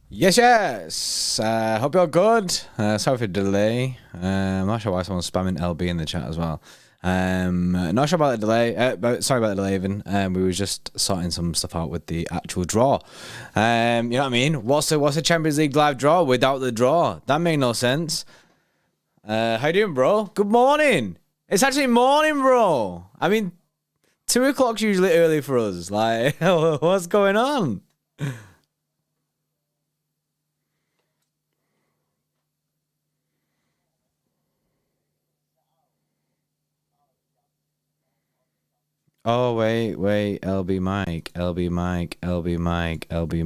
Yes. Hope you're good. Sorry for the delay. I'm not sure why someone's spamming LB in the chat as well. Not sure about the delay. Sorry about the delay, even. We were just sorting some stuff out with the actual draw. You know what I mean? What's the Champions League live draw without the draw? That made no sense. How you doing, bro? Good morning. It's actually morning, bro. I mean, 2 o'clock's usually early for us. Like, what's going on? Oh, wait. LB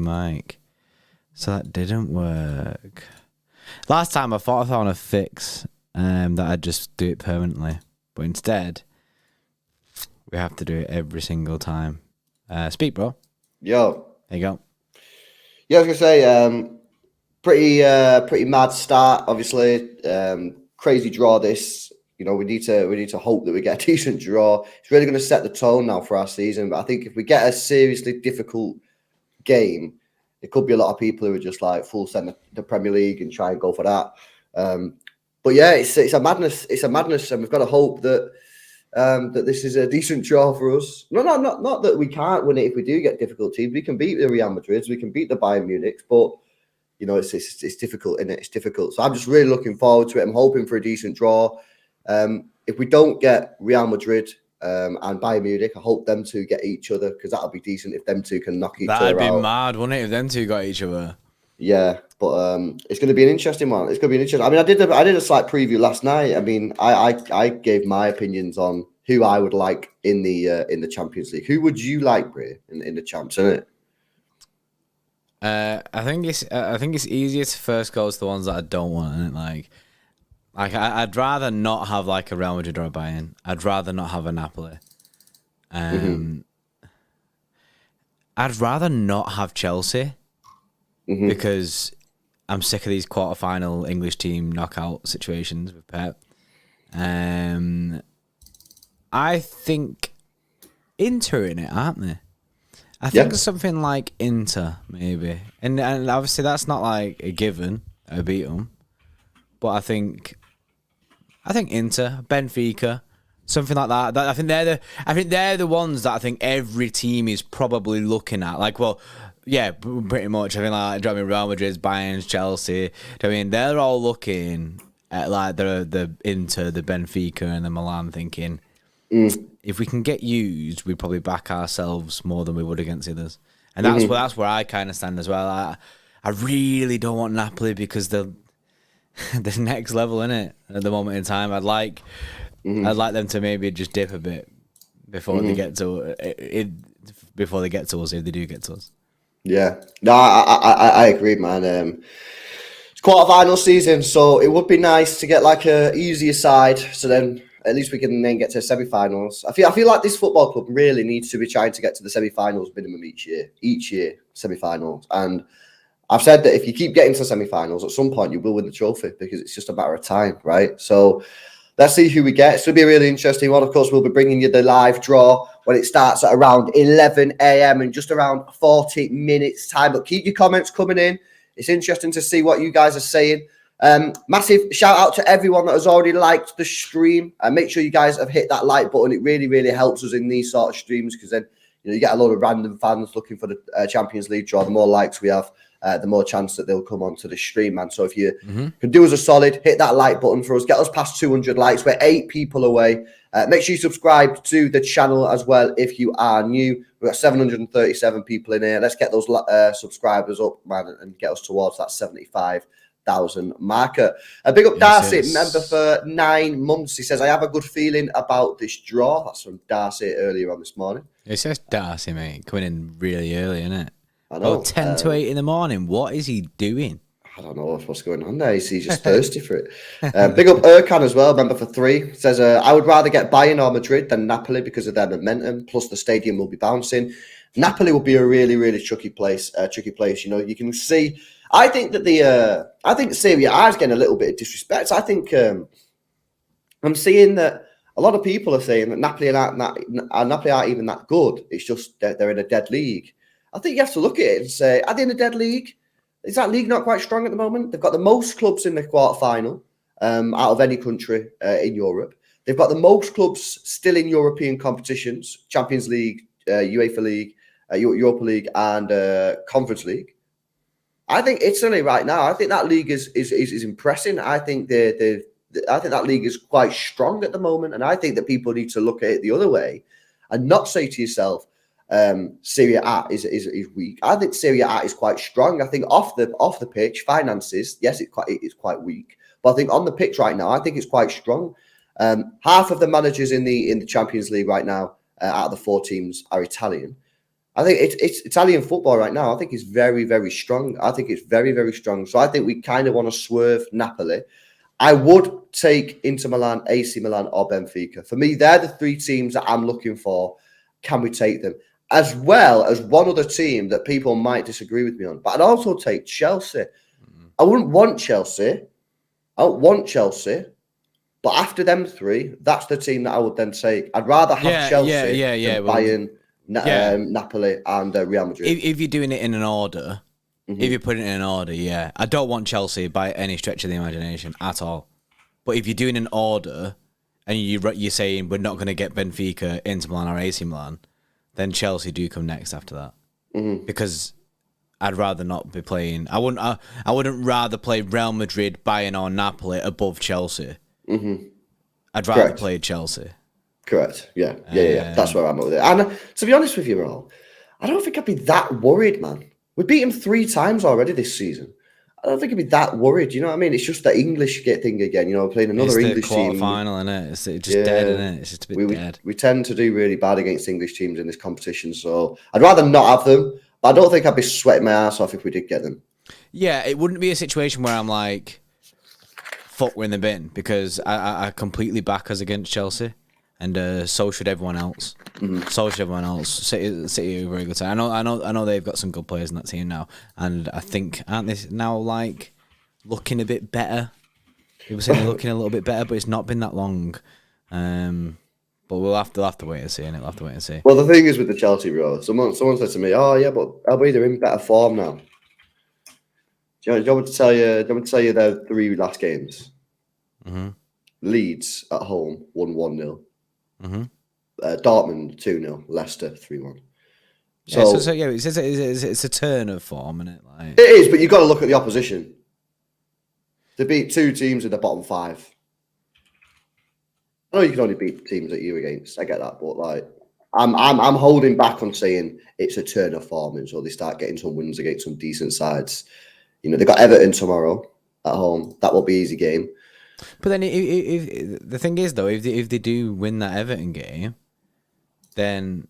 Mike. So that didn't work. Last time I thought I found a fix that I'd just do it permanently. But instead, we have to do it every single time. Speak, bro. Yo. There you go. Yeah, I was gonna say, pretty mad start. Obviously, crazy draw. This, we need to hope that we get a decent draw. It's really going to set the tone now for our season. But I think if we get a seriously difficult game, there could be a lot of people who are just like full send the Premier League and try and go for that. But yeah, it's a madness. It's a madness, and we've got to hope that that this is a decent draw for us. Not that we can't win it if we do get difficult teams. We can beat the Real Madrids, we can beat the Bayern Munichs, but it's difficult, isn't it? It's difficult. So I'm just really looking forward to it. I'm hoping for a decent draw. If we don't get Real Madrid and Bayern Munich, I hope them two get each other, because that'll be decent if them two can knock each other out. That'd be mad, wouldn't it, if them two got each other? Yeah, but it's going to be an interesting one. It's going to be an interesting. I mean, I did a slight preview last night. I mean, I gave my opinions on who I would like in the Champions League. Who would you like, Bray, in the champs? Isn't it? I think it's easier to first go to the ones that I don't want, and I'd rather not have like a Real Madrid or a Bayern. I'd rather not have a Napoli. I'd rather not have Chelsea. Because I'm sick of these quarterfinal English team knockout situations with Pep. I think Inter in it, aren't they? I think something like Inter, maybe. And obviously that's not like a given, I beat them. But I think Inter, Benfica, something like that. I think they're the ones that I think every team is probably looking at. Like, well, yeah, pretty much. I think like Real Madrid, Bayern, Chelsea. I mean, they're all looking at like the Inter, the Benfica, and the Milan, thinking if we can get used, we probably back ourselves more than we would against others. And that's where I kind of stand as well. I really don't want Napoli because the next level, innit, at the moment in time. I'd like them to maybe just dip a bit before they get to before they get to us, if they do get to us. Yeah, no, I agree, man. It's quarterfinal season, so it would be nice to get like a easier side, so then at least we can then get to semi-finals. I feel like this football club really needs to be trying to get to the semi-finals minimum each year semi-finals. And I've said that if you keep getting to semi-finals, at some point you will win the trophy, because it's just a matter of time, right? So let's see who we get. It's going to be a really interesting one. Of course, we'll be bringing you the live draw when it starts at around 11 a.m. in just around 40 minutes time. But keep your comments coming in. It's interesting to see what you guys are saying. Massive shout out to everyone that has already liked the stream. Make sure you guys have hit that like button. It really, really helps us in these sort of streams, because then you get a lot of random fans looking for the Champions League draw. The more likes we have, the more chance that they'll come onto the stream, man. So if you can do us a solid, hit that like button for us, get us past 200 likes. We're 8 people away. Make sure you subscribe to the channel as well if you are new. We've got 737 people in here. Let's get those subscribers up, man, and get us towards that 75,000 marker. A big up Darcy, member for 9 months. He says, I have a good feeling about this draw. That's from Darcy earlier on this morning. It says Darcy, mate, coming in really early, isn't it? I know. 10 to 8 in the morning. What is he doing? I don't know what's going on there. He's just thirsty for it. Big up Erkan as well, member for 3. Says, I would rather get Bayern or Madrid than Napoli because of their momentum. Plus, the stadium will be bouncing. Napoli will be a really, really tricky place. You can see. I think that I think Serie A is getting a little bit of disrespect. I think I'm seeing that a lot of people are saying that Napoli aren't even that good. It's just that they're in a dead league. I think you have to look at it and say, are they in a dead league? Is that league not quite strong at the moment? They've got the most clubs in the quarterfinal out of any country in Europe. They've got the most clubs still in European competitions: Champions League, UEFA League, Europa League, and Conference League. I think Italy right now. I think that league is impressing. I think I think that league is quite strong at the moment, and I think that people need to look at it the other way, and not say to yourself, Serie A is weak. I think Serie A is quite strong. I think off the pitch, finances, yes, it's quite weak, but I think on the pitch right now, I think it's quite strong. Half of the managers in the Champions League right now, out of the 4 teams, are Italian. I think it's Italian football right now. I think it's very, very strong. I think it's very, very strong. So I think we kind of want to swerve Napoli. I would take Inter Milan, AC Milan, or Benfica. For me, they're the 3 teams that I'm looking for. Can we take them? As well as one other team that people might disagree with me on. But I'd also take Chelsea. I wouldn't want Chelsea. I don't want Chelsea. But after them 3, that's the team that I would then take. I'd rather have Chelsea than Bayern, Napoli, and Real Madrid. If you're doing it in an order, if you're putting it in an order, yeah. I don't want Chelsea by any stretch of the imagination at all. But if you're doing an order and you're saying we're not going to get Benfica, Inter Milan, or AC Milan, then Chelsea do come next after that. Because I'd rather not be playing. I wouldn't rather play Real Madrid, Bayern, or Napoli above Chelsea. I'd rather play Chelsea. Correct. Yeah. That's where I'm at with it. And to be honest with you, Raul, I don't think I'd be that worried, man. We beat him 3 times already this season. I don't think I'd be that worried. You know what I mean? It's just the English thing again. You know, playing another English team. It's the quarterfinal, isn't it? It's just dead, isn't it? It's just a bit dead. We tend to do really bad against English teams in this competition, so I'd rather not have them. But I don't think I'd be sweating my ass off if we did get them. Yeah, it wouldn't be a situation where I'm like, fuck, we're in the bin, because I completely back us against Chelsea. And so should everyone else. So should everyone else. City are a very good team. I know they've got some good players in that team now, and I think aren't they now like looking a bit better? People say they're looking a little bit better, but it's not been that long. But we'll have to wait and see. And we'll have to wait and see. Well, the thing is with the Chelsea, bro. Someone said to me, "Oh yeah, but I believe they're in better form now." Do you want me to tell you? Do you want me to tell you their 3 last games? Leeds at home won 1-0. Dortmund 2-0, Leicester 3-1. It's a turn of form, isn't it? Like, it is, but you've got to look at the opposition. They beat 2 teams in the bottom 5. I know you can only beat teams that you're against. I get that, but like, I'm holding back on saying it's a turn of form until they start getting some wins against some decent sides. You know, they got Everton tomorrow at home. That will be an easy game. But then, if the thing is though, if they do win that Everton game, then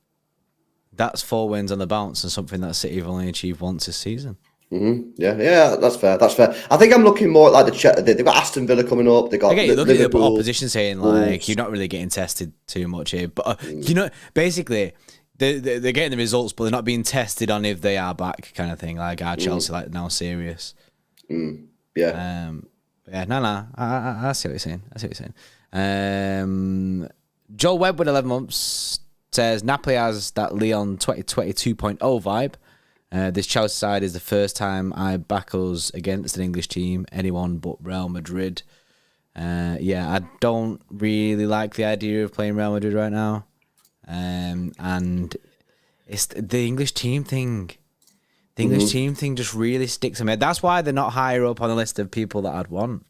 that's 4 wins on the bounce and something that City have only achieved once this season. Yeah, that's fair. I think I'm looking more at like they've got Aston Villa coming up. They got look at the opposition saying like you're not really getting tested too much here, but you know, basically they're getting the results, but they're not being tested on if they are back, kind of thing. Like are Chelsea like now serious? Yeah. Yeah, no, I see what you're saying. Joel Webb with 11 months says Napoli has that Leon 2020 2.0 vibe. This Chelsea side is the first time I back us against an English team, anyone but Real Madrid. I don't really like the idea of playing Real Madrid right now. And it's the English team thing. The English team thing just really sticks in my head. That's why they're not higher up on the list of people that I'd want.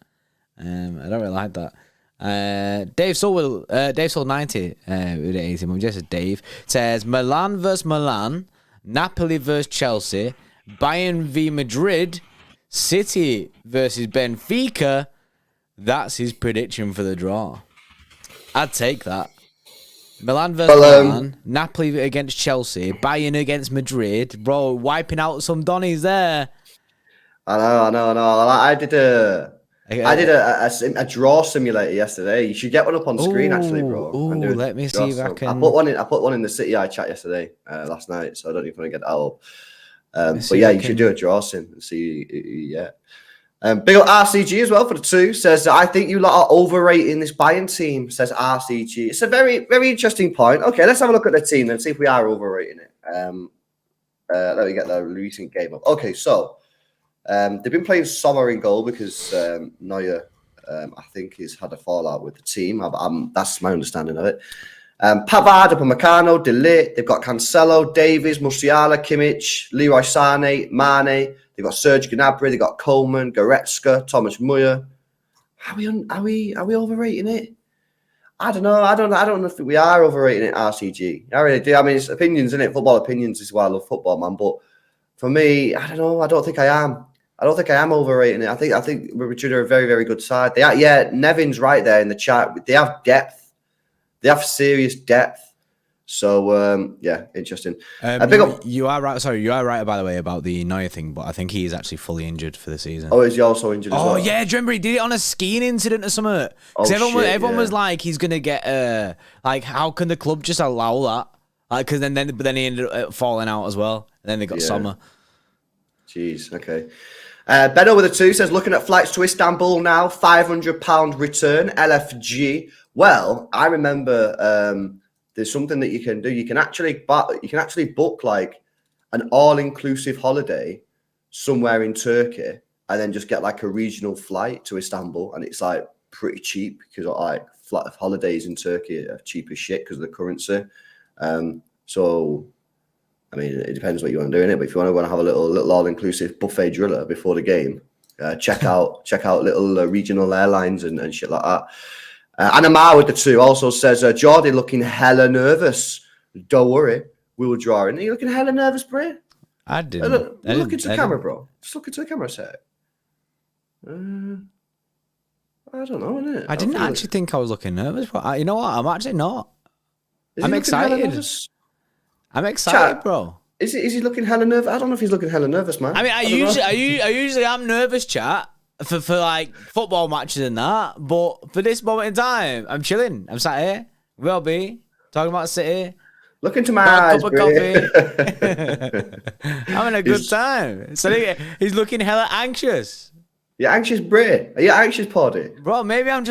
I don't really like that. Dave Soul 90 with 80, just as Dave says Milan versus Milan, Napoli versus Chelsea, Bayern v Madrid, City versus Benfica. That's his prediction for the draw. I'd take that. Milan versus Milan, Napoli against Chelsea, Bayern against Madrid. Bro, wiping out some Donnies there. I know. I did a draw simulator yesterday. You should get one up on screen, actually, bro. Let me see if I can. I put one in the City Eye chat yesterday, last night. So I don't even want to get that up. But yeah, you should do a draw sim and see. Yeah. Big up RCG as well for the 2. Says, I think you lot are overrating this Bayern team, says RCG. It's a very, very interesting point. Okay, let's have a look at the team and see if we are overrating it. Let me get the recent game up. Okay, so They've been playing Sommer in goal because Neuer, I think, has had a fallout with the team. That's my understanding of it. Pavard, Upamecano, De Ligt. They've got Cancelo, Davies, Musiala, Kimmich, Leroy Sané, Mane. They've got Serge Gnabry. They've got Coleman, Goretzka, Thomas Muller. Are we overrating it? I don't know. I don't know if we are overrating it, RCG. I really do. I mean, it's opinions, isn't it? Football opinions is why I love football, man. But for me, I don't know. I don't think I am. I don't think I am overrating it. I think Madrid are a very, very good side. Nevin's right there in the chat. They have depth. They have serious depth. So, interesting. You are right. Sorry, you are right, by the way, about the Neuer thing, but I think he is actually fully injured for the season. Oh, is he also injured as well? Oh, yeah. Do you remember he did it on a skiing incident or something? Because everyone was like, he's going to get, how can the club just allow that? Because then he ended up falling out as well. And then they got Sommer. Jeez, okay. Benno with a 2 says, looking at flights to Istanbul now, £500 return, LFG. Well, I remember... there's something that you can do. You can actually book like an all-inclusive holiday somewhere in Turkey, and then just get like a regional flight to Istanbul, and it's like pretty cheap because like holidays in Turkey are cheap as shit because of the currency. So, I mean, it depends what you want to do in it. But if you want to have a little all-inclusive buffet driller before the game, check out little regional airlines and shit like that. Anamar with the 2 also says, Jordy looking hella nervous. Don't worry, we will draw in. Are you looking hella nervous, bro? I didn't. Look into the camera, bro. Just look into the camera a sec. I don't know, innit? I didn't actually think I was looking nervous, but you know what? I'm actually not. I'm excited. I'm excited, Chat, bro. Is he looking hella nervous? I don't know if he's looking hella nervous, man. I mean, I usually am nervous, chat. For like football matches and that, but for this moment in time, I'm chilling. I'm sat here. We'll be talking about City. Look into my eyes, cup of coffee. Having a good time. So he's looking hella anxious. You're anxious, Bray? Are you anxious, Poddy? Bro, maybe I'm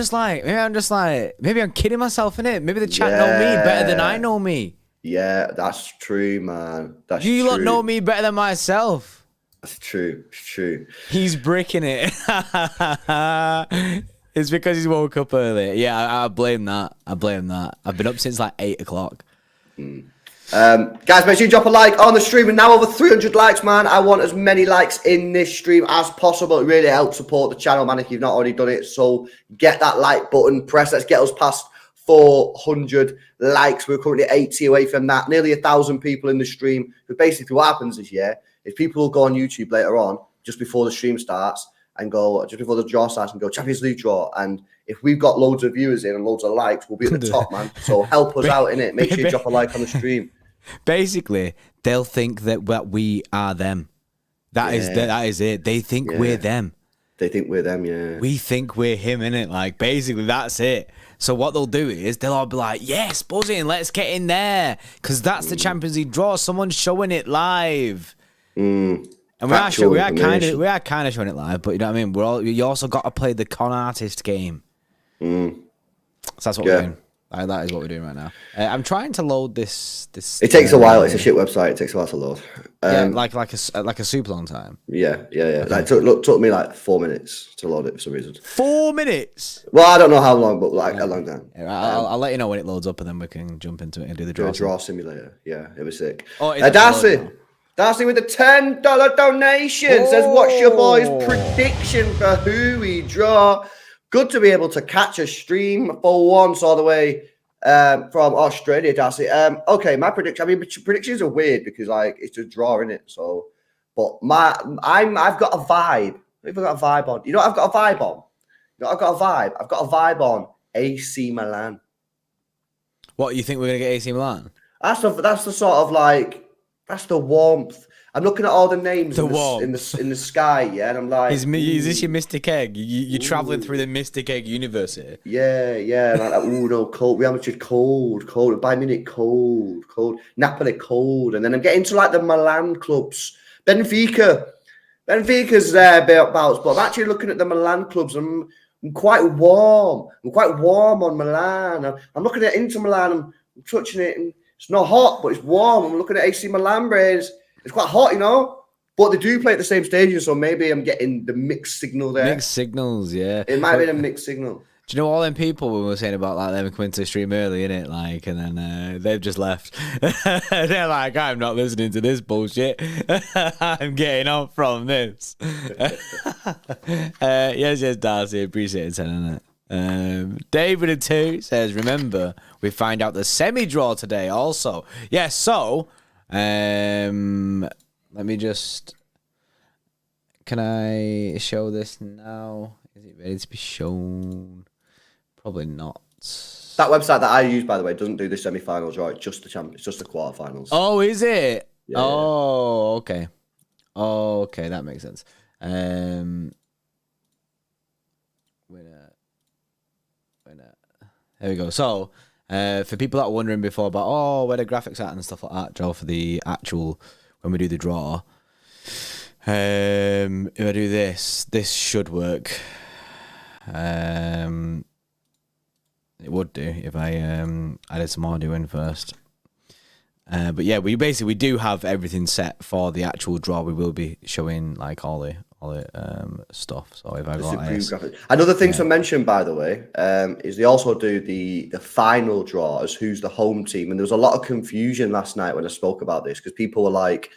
kidding myself in it. Maybe the chat know me better than I know me. Yeah, that's true, man. That's true. You lot know me better than myself. That's true. It's true. He's bricking it. It's because he's woke up early. Yeah, I blame that. I've been up since like 8 o'clock. Guys, make sure you drop a like on the stream. And now over 300 likes, man. I want as many likes in this stream as possible. It really helps support the channel, man, if you've not already done it. So get that like button, press. Let's get us past 400 likes. We're currently 80 away from that. Nearly 1,000 people in the stream. But basically what happens this year is people will go on YouTube later on, just before the stream starts, and go, just before the draw starts, and go, Champions League draw. And if we've got loads of viewers in and loads of likes, we'll be at the top, man. So help us out, innit? Make sure you drop a like on the stream. Basically, they'll think that we are them. That is it. They think we're them. They think we're them, yeah. We think we're him, innit? Like, basically, that's it. So what they'll do is they'll all be like, yes, buzzing, let's get in there. Because that's the Champions League draw. Someone's showing it live. And we are kind of showing it live, but you know what I mean. You also got to play the con artist game. So that's what we're doing. That is what we're doing right now. I'm trying to load this. It takes a while. It's a shit website. It takes a while to load. Like a super long time. Yeah. Like, took me like 4 minutes to load it for some reason. 4 minutes. Well, I don't know how long, but like a long time. Yeah, I'll let you know when it loads up, and then we can jump into it and do the draw. Draw simulator. Yeah, it was sick. Oh, Darcy with the $10 donation says, what's your boy's prediction for who we draw? Good to be able to catch a stream for once all the way from Australia, Darcy. Okay, my prediction. I mean, predictions are weird because like it's a draw, innit? So, but I've got a vibe. I've got a vibe on. You know what I've got a vibe on? You know, I've got a vibe. I've got a vibe on AC Milan. What, you think we're gonna get AC Milan? That's the sort of like. That's the warmth. I'm looking at all the names in the sky, yeah, and I'm like, is this your Mystic Egg? You're traveling through the Mystic Egg universe here. Yeah. Like, no, cold. Real Madrid, cold. Bayern Munich, cold. Napoli, cold. And then I'm getting to like the Milan clubs. Benfica's thereabouts, but I'm actually looking at the Milan clubs. I'm quite warm. I'm quite warm on Milan. I'm looking at Inter Milan. I'm touching it, and it's not hot, but it's warm. I'm looking at AC Milan, brains. It's quite hot, you know, But they do play at the same stadium, so maybe I'm getting the mixed signal there. Mixed signals, yeah. It might be a mixed signal. Do you know all them people we were saying about like them coming to the stream early, innit? Like, and then they've just left. They're like, I'm not listening to this bullshit. I'm getting off from this. Yes, Darcy, appreciate it, sending it. David and 2 says, remember, we find out the semi-draw today also. Yes, so, let me just, can I show this now? Is it ready to be shown? Probably not. That website that I use, by the way, doesn't do the semi-finals, right? It's just the it's just the quarterfinals. Oh, is it? Yeah, oh, okay. Oh, okay, that makes sense. Winner. There we go. So, for people that are wondering before about, where the graphics at and stuff like that, draw for the actual, when we do the draw, if I do this should work. It would do if I added some audio in first. But yeah, we do have everything set for the actual draw. We will be showing like all the stuff. So if I got another thing to mention, by the way, is they also do the final draw as who's the home team, and there was a lot of confusion last night when I spoke about this because people were like,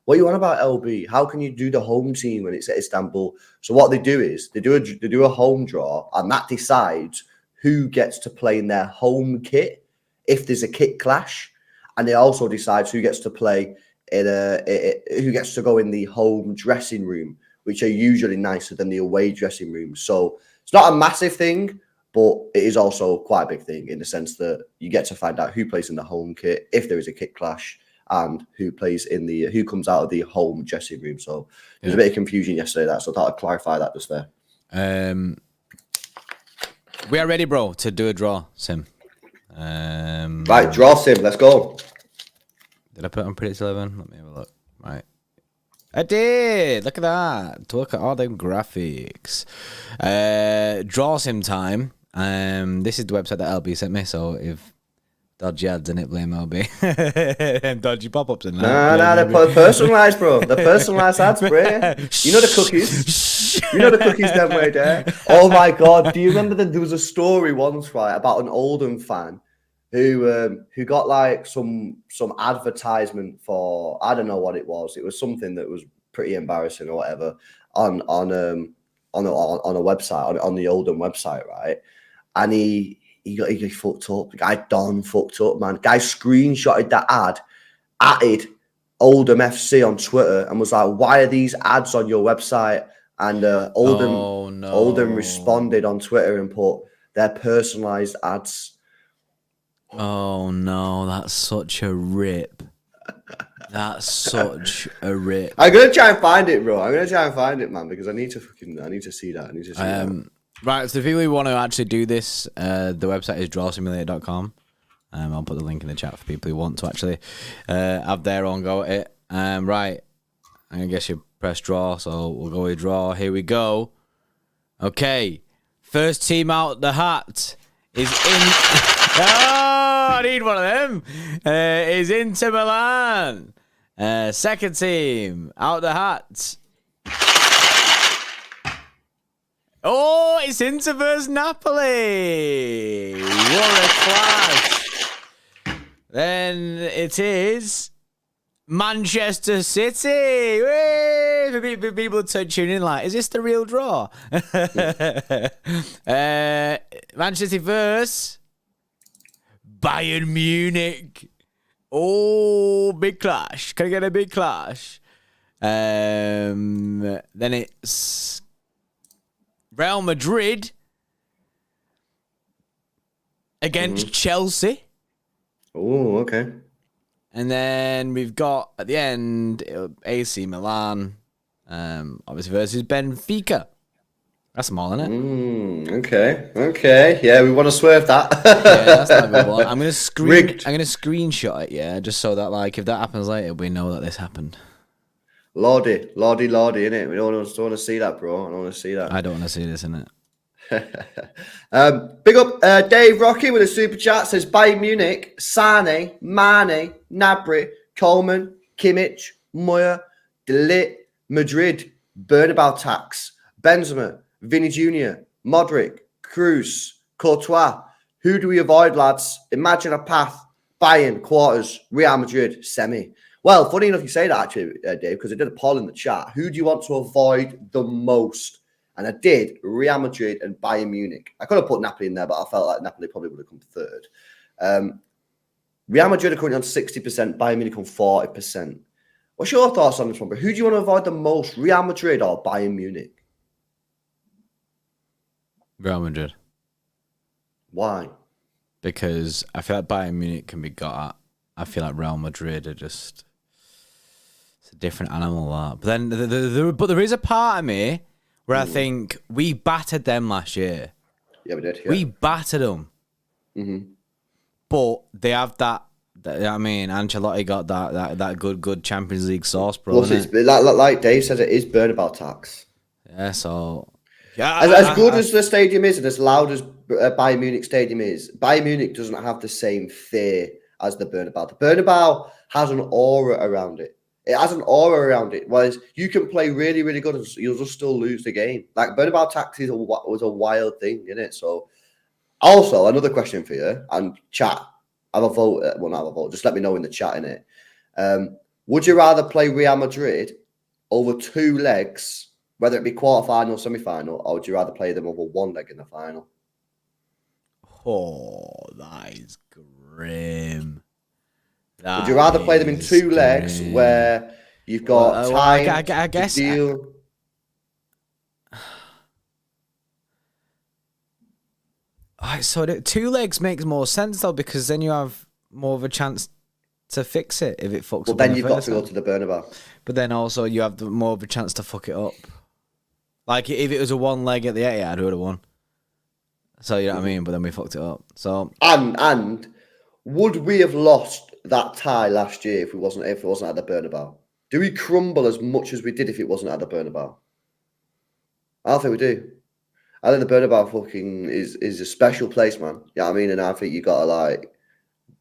"What are you on about, LB? How can you do the home team when it's at Istanbul?" So what they do is they do a home draw, and that decides who gets to play in their home kit if there's a kit clash, and they also decides who gets to play who gets to go in the home dressing room, which are usually nicer than the away dressing room. So it's not a massive thing, but it is also quite a big thing in the sense that you get to find out who plays in the home kit if there is a kit clash, and who comes out of the home dressing room. So there's a bit of confusion yesterday, so I thought I'd clarify that just there. We are ready, bro, to do a draw, Sim. Right, draw Sim, let's go. Did I put on Predicts 11? Let me have a look. Right. I did! Look at that. Look at all them graphics. Draw Sim time. This is the website that LB sent me, so if dodgy ads in it, blame LB. Dodgy pop-ups in that. No, they're personalised, bro. They're personalised ads, bro. You know the cookies. You know the cookies them way there. Oh my God. Do you remember that there was a story once, right, about an Oldham fan who got like some advertisement for, I don't know what it was. It was something that was pretty embarrassing or whatever on a website, on the Oldham website, right? And he fucked up. The guy Don fucked up, man. Guy screenshotted that ad, added Oldham FC on Twitter, and was like, "Why are these ads on your website?" And Oldham responded on Twitter and put, "They're personalised ads." Oh no, that's such a rip. That's such a rip. I'm gonna try and find it, bro. I'm gonna try and find it, man, because I need to see that. That. Right, so if you want to actually do this, the website is drawsimulator.com. I'll put the link in the chat for people who want to actually have their own go at it. Right, I guess you press draw, so we'll go with draw. Here we go. Okay, first team out the hat is in. Oh, I need one of them. Is Inter Milan. Second team out the hat. Oh, it's Inter versus Napoli. What a clash. Then it is Manchester City. Whee! For people to tune in like, is this the real draw? Manchester City versus Bayern Munich. Oh, big clash. Can I get a big clash? Then it's Real Madrid against Chelsea. Oh, okay. And then we've got at the end AC Milan, obviously versus Benfica. That's small, isn't it? Okay. Yeah, we want to swerve that. Yeah, that's not a good one. I'm gonna screenshot it, yeah, just so that like if that happens later, we know that this happened. Lordy, innit? We don't want to see that, bro. I don't want to see that. I don't want to see this, innit? Big up Dave Rocky with a super chat. Says Bayern Munich, Sane, Mane, Gnabry, Coleman, Kimmich, Moya, De Ligt, Madrid, Bernabeu tax, Benzema, Vinny Jr., Modric, Cruz, Courtois. Who do we avoid, lads? Imagine a path. Bayern, quarters, Real Madrid, semi. Well, funny enough you say that, actually, Dave, because I did a poll in the chat. Who do you want to avoid the most? And I did Real Madrid and Bayern Munich. I could have put Napoli in there, but I felt like Napoli probably would have come third. Real Madrid are currently on 60%, Bayern Munich on 40%. What's your thoughts on this one, bro? Who do you want to avoid the most, Real Madrid or Bayern Munich? Real Madrid. Why? Because I feel like Bayern Munich can be got at. I feel like Real Madrid are just... It's a different animal, that. But then but there is a part of me where I think we battered them last year. Yeah, we did. Yeah. We battered them. Mm-hmm. But they have that. I mean, Ancelotti got that good Champions League sauce, bro. Plus, it's like Dave says, it is Bernabeu tax. Yeah, so yeah. As good as the stadium is, and as loud as Bayern Munich Stadium is, Bayern Munich doesn't have the same fear as the Bernabeu. The Bernabeu has an aura around it. It has an aura around it. Whereas you can play really, really good, and you'll just still lose the game. Like Bernabeu tax was a wild thing, isn't it? So, also another question for you, and chat. Have a vote. Well, not have a vote. Just let me know in the chat, innit? Would you rather play Real Madrid over 2 legs, whether it be quarterfinal, semi-final, or would you rather play them over 1 leg in the final? Oh, that is grim. Would you rather play them in 2 legs where you've got time I guess, to deal? So 2 legs makes more sense though, because then you have more of a chance to fix it if it fucks up. Well, then you've got to go to the Bernabeu. But then also you have more of a chance to fuck it up. Like if it was a 1 leg at the Etihad, I would have won. So you know what I mean. But then we fucked it up. So and would we have lost that tie last year if it wasn't at the Bernabeu? Do we crumble as much as we did if it wasn't at the Bernabeu? I don't think we do. I think the Bernabeu fucking is a special place, man. Yeah, you know what I mean, and I think you gotta like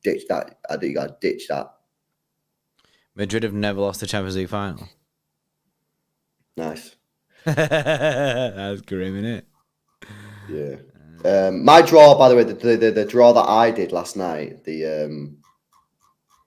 ditch that. I think you gotta ditch that. Madrid have never lost the Champions League final. Nice. That's grim, isn't it? Yeah. My draw, by the way, the draw that I did last night.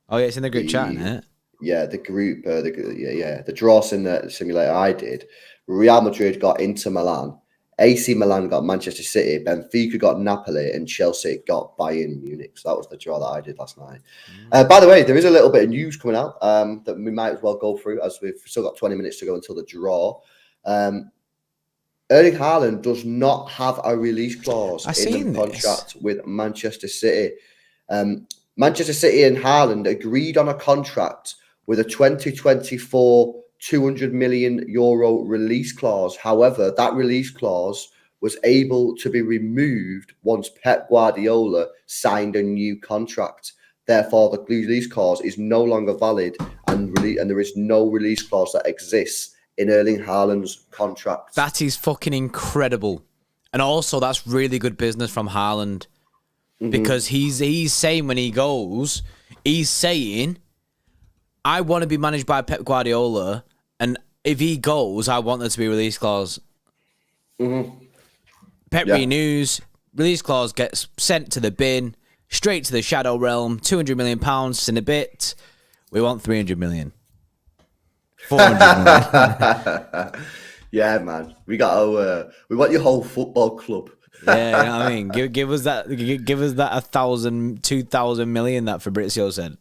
Oh yeah, it's in the group chat, isn't it? Yeah, the group. The draw in the simulator I did. Real Madrid got Inter Milan. AC Milan got Manchester City, Benfica got Napoli, and Chelsea got Bayern Munich. So that was the draw that I did last night. By the way, there is a little bit of news coming out that we might as well go through, as we've still got 20 minutes to go until the draw. Erling Haaland does not have a release clause in the contract with Manchester City. Manchester City and Haaland agreed on a contract with a 2024 €200 million release clause. However, that release clause was able to be removed once Pep Guardiola signed a new contract. Therefore, the release clause is no longer valid, and there is no release clause that exists in Erling Haaland's contract. That is fucking incredible. And also, that's really good business from Haaland. Because he's saying when he goes, he's saying, I want to be managed by Pep Guardiola, and if he goes, I want there to be a release clause. Pep renews, release clause gets sent to the bin, straight to the shadow realm, £200 million in a bit. We want 300 million. 400 million. Yeah, man. We want your whole football club. Yeah, you know what I mean? Give us that 1,000, 2,000 million that Fabrizio said.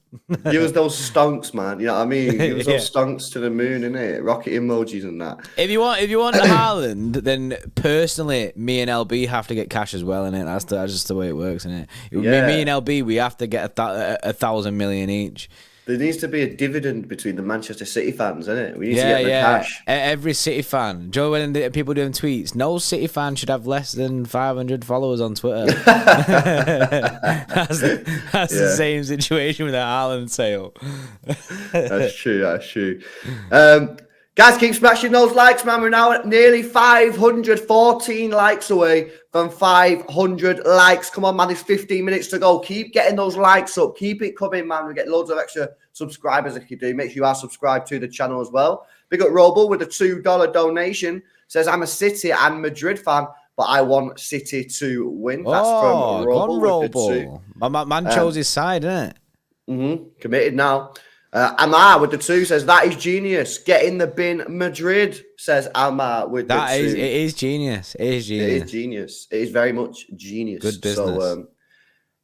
Give us those stonks, man. You know what I mean? Give us those stonks to the moon, innit? Rocket emojis and that. If you want Haaland, then personally, me and LB have to get cash as well, innit? That's just the way it works, innit? Yeah. Me and LB, we have to get 1,000 million each. There needs to be a dividend between the Manchester City fans, innit? We need to get the cash. Every City fan. Joe, when people doing tweets, no City fan should have less than 500 followers on Twitter. That's the same situation with the Haaland sale. That's true. Guys, keep smashing those likes, man. We're now at nearly 514 likes away from 500 likes. Come on, man. There's 15 minutes to go. Keep getting those likes up. Keep it coming, man. We get loads of extra subscribers if you do. Make sure you are subscribed to the channel as well. Big up Robo with a $2 donation. Says, I'm a City and Madrid fan, but I want City to win. That's from Robo. My man chose his side, isn't it? Committed now. Amar with the 2 says, that is genius. Get in the bin, Madrid, says Amar with the 2. It is genius. It is genius. It is very much genius. Good business. So,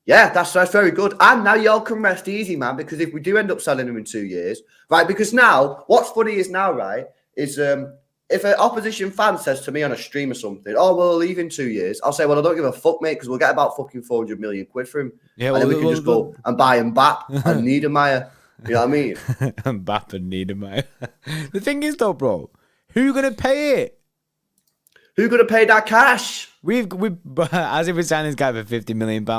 yeah, that's very good. And now y'all can rest easy, man, because if we do end up selling them in 2 years, right, because now, what's funny is now, right, is if an opposition fan says to me on a stream or something, oh, we'll leave in 2 years, I'll say, well, I don't give a fuck, mate, because we'll get about fucking 400 million quid for him. Yeah, and then we can just go and buy Mbappe and Niedermeyer. You know what I mean? Mbappe and Niedermeyer. The thing is, though, bro, who going to pay it? Who going to pay that cash? We as if we signed this guy for £50 million.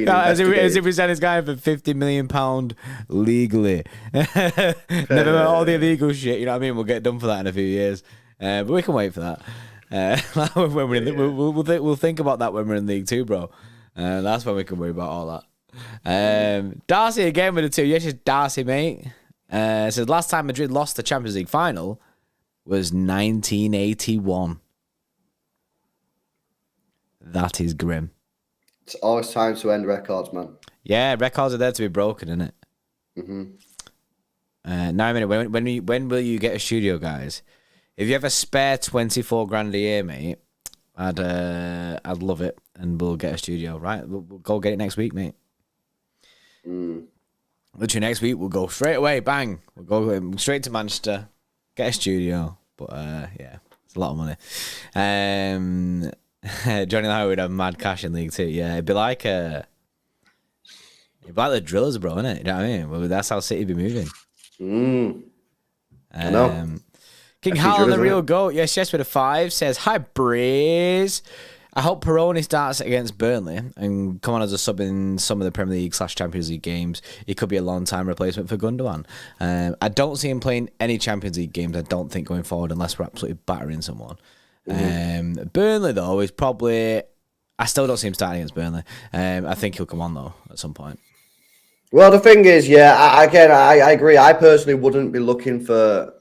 As if we signed this guy for £50 million legally. Never mind all the illegal shit. You know what I mean? We'll get done for that in a few years. But we can wait for that. When we're in we'll think about that when we're in League Two, bro. That's when we can worry about all that. Darcy again with the 2. Yes, it's Darcy, mate. Says last time Madrid lost the Champions League final was 1981. That is grim. It's always time to end records, man. Yeah, records are there to be broken, isn't it? Now a minute. When will you get a studio, guys? If you have a spare 24 grand a year, mate, I'd love it, and we'll get a studio. Right, we'll go get it next week, mate. Literally next week, we'll go straight away. Bang, we'll go straight to Manchester, get a studio. But yeah, it's a lot of money. Johnny Lyle would have mad cash in League Two. Yeah, it'd be like the Drillers, bro, innit? You know what I mean? Well, that's how City be moving. I know. King Haaland, the real goat. Yes, with a 5 says, hi, Breeze. I hope Peroni starts against Burnley and come on as a sub in some of the Premier League / Champions League games. He could be a long-time replacement for Gundogan. I don't see him playing any Champions League games, I don't think, going forward, unless we're absolutely battering someone. Burnley, though, is probably... I still don't see him starting against Burnley. I think he'll come on, though, at some point. Well, the thing is, yeah, I agree. I personally wouldn't be looking for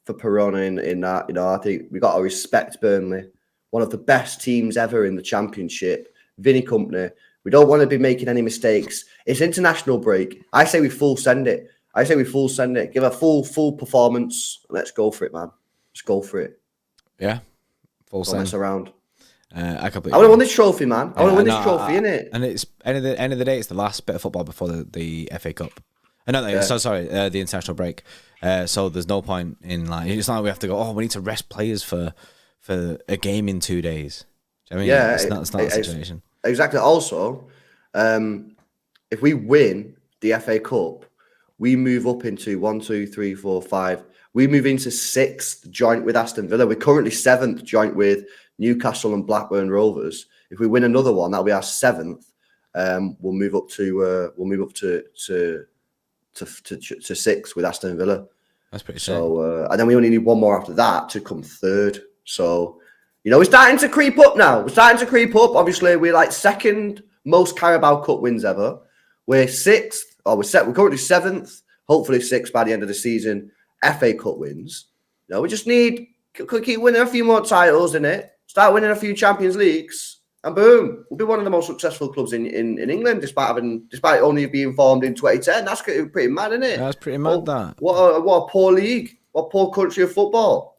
Peroni in that. You know, I think we got to respect Burnley. One of the best teams ever in the Championship. Vinny Company. We don't want to be making any mistakes. It's international break. I say we full send it. Give a full performance. Let's go for it, man. Let's go for it. Yeah. Full send. Don't mess around. I want to win this trophy, man. I want to win this trophy, innit? And it's end of the day, it's the last bit of football before the FA Cup. The international break. So there's no point in it's not like we have to go, we need to rest players for a game in 2 days. Do you know what I mean? It's not the situation. Exactly. Also, if we win the FA Cup, we move up into 1, 2, 3, 4, 5. We move into 6th joint with Aston Villa. We're currently 7th joint with Newcastle and Blackburn Rovers. If we win another one, that'll be our 7th. We'll move up to 6th with Aston Villa. That's pretty so. And then we only need one more after that to come 3rd. So, you know, we're starting to creep up now. Obviously, we're like 2nd most Carabao Cup wins ever. We're 6th. We're currently 7th. Hopefully 6th by the end of the season. FA Cup wins. No, we just need to keep winning a few more titles in it. Start winning a few Champions Leagues, and boom, we'll be one of the most successful clubs in England, despite only being formed in 2010. That's pretty mad, isn't it? That's pretty mad. What a poor league. What a poor country of football.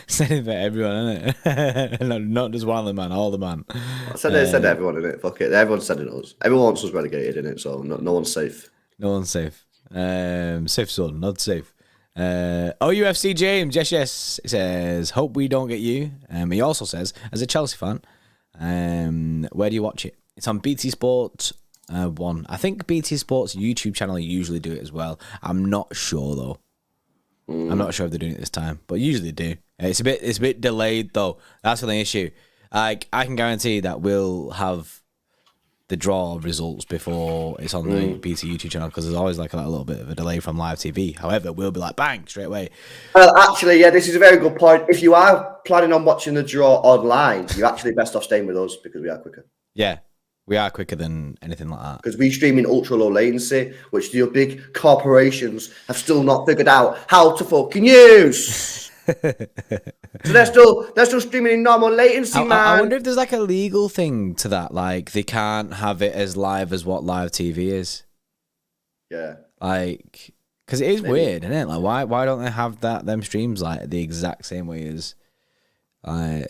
Said it for everyone, isn't it? Not just one of them, man. All the man. I said everyone in it. Fuck it. Everyone's sending us. Everyone wants us relegated in it, so no one's safe. No one's safe. Safe zone, not safe. UFC James, yes. It says, hope we don't get you. He also says, as a Chelsea fan, where do you watch it? It's on BT Sport 1. I think BT Sport's YouTube channel usually do it as well. I'm not sure though. I'm not sure if they're doing it this time, but usually do. It's a bit delayed though. That's the only issue. Like, I can guarantee that we'll have the draw results before it's on the BT YouTube channel, because there's always like a little bit of a delay from live TV. However, we'll be like bang straight away. Well, actually, yeah, this is a very good point. If you are planning on watching the draw online, you're actually best off staying with us because we are quicker. Yeah, We are quicker than anything like that. Because we stream in ultra low latency, which the big corporations have still not figured out how to fucking use. So they're still streaming in normal latency, man. I wonder if there's like a legal thing to that. Like they can't have it as live as what live TV is. Yeah. Like, because it is weird, isn't it? Like, why don't they have them streams like the exact same way as, like,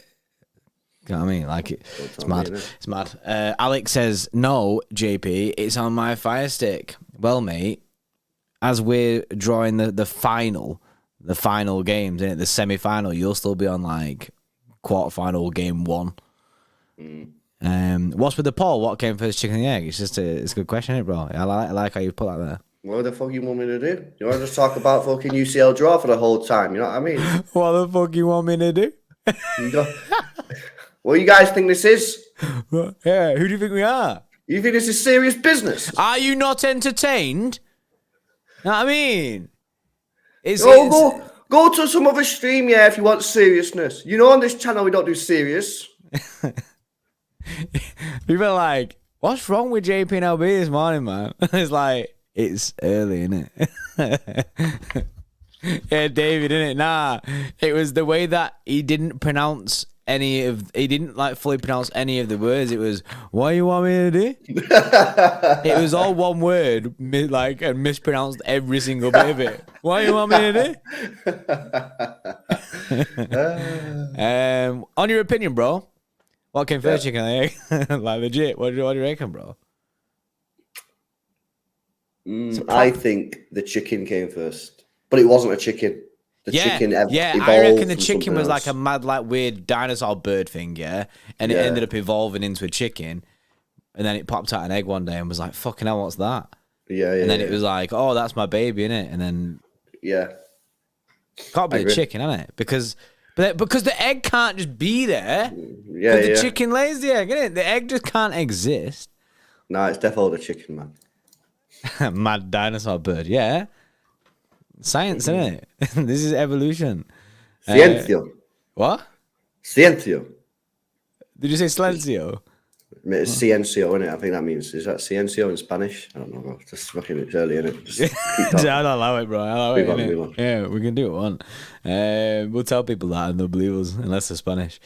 you know what I mean? Like, it's mad. It's mad. Alex says, no, JP, it's on my Fire Stick. Well, mate, as we're drawing the final games, innit? The semi-final, you'll still be on, like, quarter-final game 1. What's with the poll? What came first, chicken and egg? It's a good question, isn't it, bro? I like how you put that there. What the fuck you want me to do? You want to just talk about fucking UCL draw for the whole time? You know what I mean? What the fuck you want me to do? What do you guys think this is? Yeah, who do you think we are? You think this is serious business? Are you not entertained? Know what I mean? Go to some other stream, yeah, if you want seriousness. You know, on this channel we don't do serious. People are like, what's wrong with JP and LB this morning, man? It's like, it's early, innit? Yeah, David, innit? Nah, it was the way that he didn't like fully pronounce any of the words. It was, what you want me to do? It was all one word, like, and mispronounced every single bit of it. What you want me to do? On your opinion, bro, what came first, chicken and egg? Like, legit, what do you reckon, bro? I think the chicken came first, but it wasn't a chicken. The chicken evolved. I reckon the chicken was like a mad, like, weird dinosaur bird thing, yeah? And it ended up evolving into a chicken, and then it popped out an egg one day and was like, fucking hell, what's that? Yeah. And then it was like, oh, that's my baby, innit? And then... Yeah. Can't be a chicken, innit? Because the egg can't just be there. Yeah, the chicken lays the egg, innit? The egg just can't exist. No, it's definitely the chicken, man. Mad dinosaur bird, yeah. Science, isn't it? This is evolution. Ciencio. What? Ciencio. Did you say silencio? It's ciencio, innit? I think that means, is that ciencio in Spanish? I don't know, bro. Just fucking, it's early, innit? I don't allow it, bro. I allow it, innit? Yeah, we can do it one. We'll tell people that and they'll believe us, unless they're Spanish.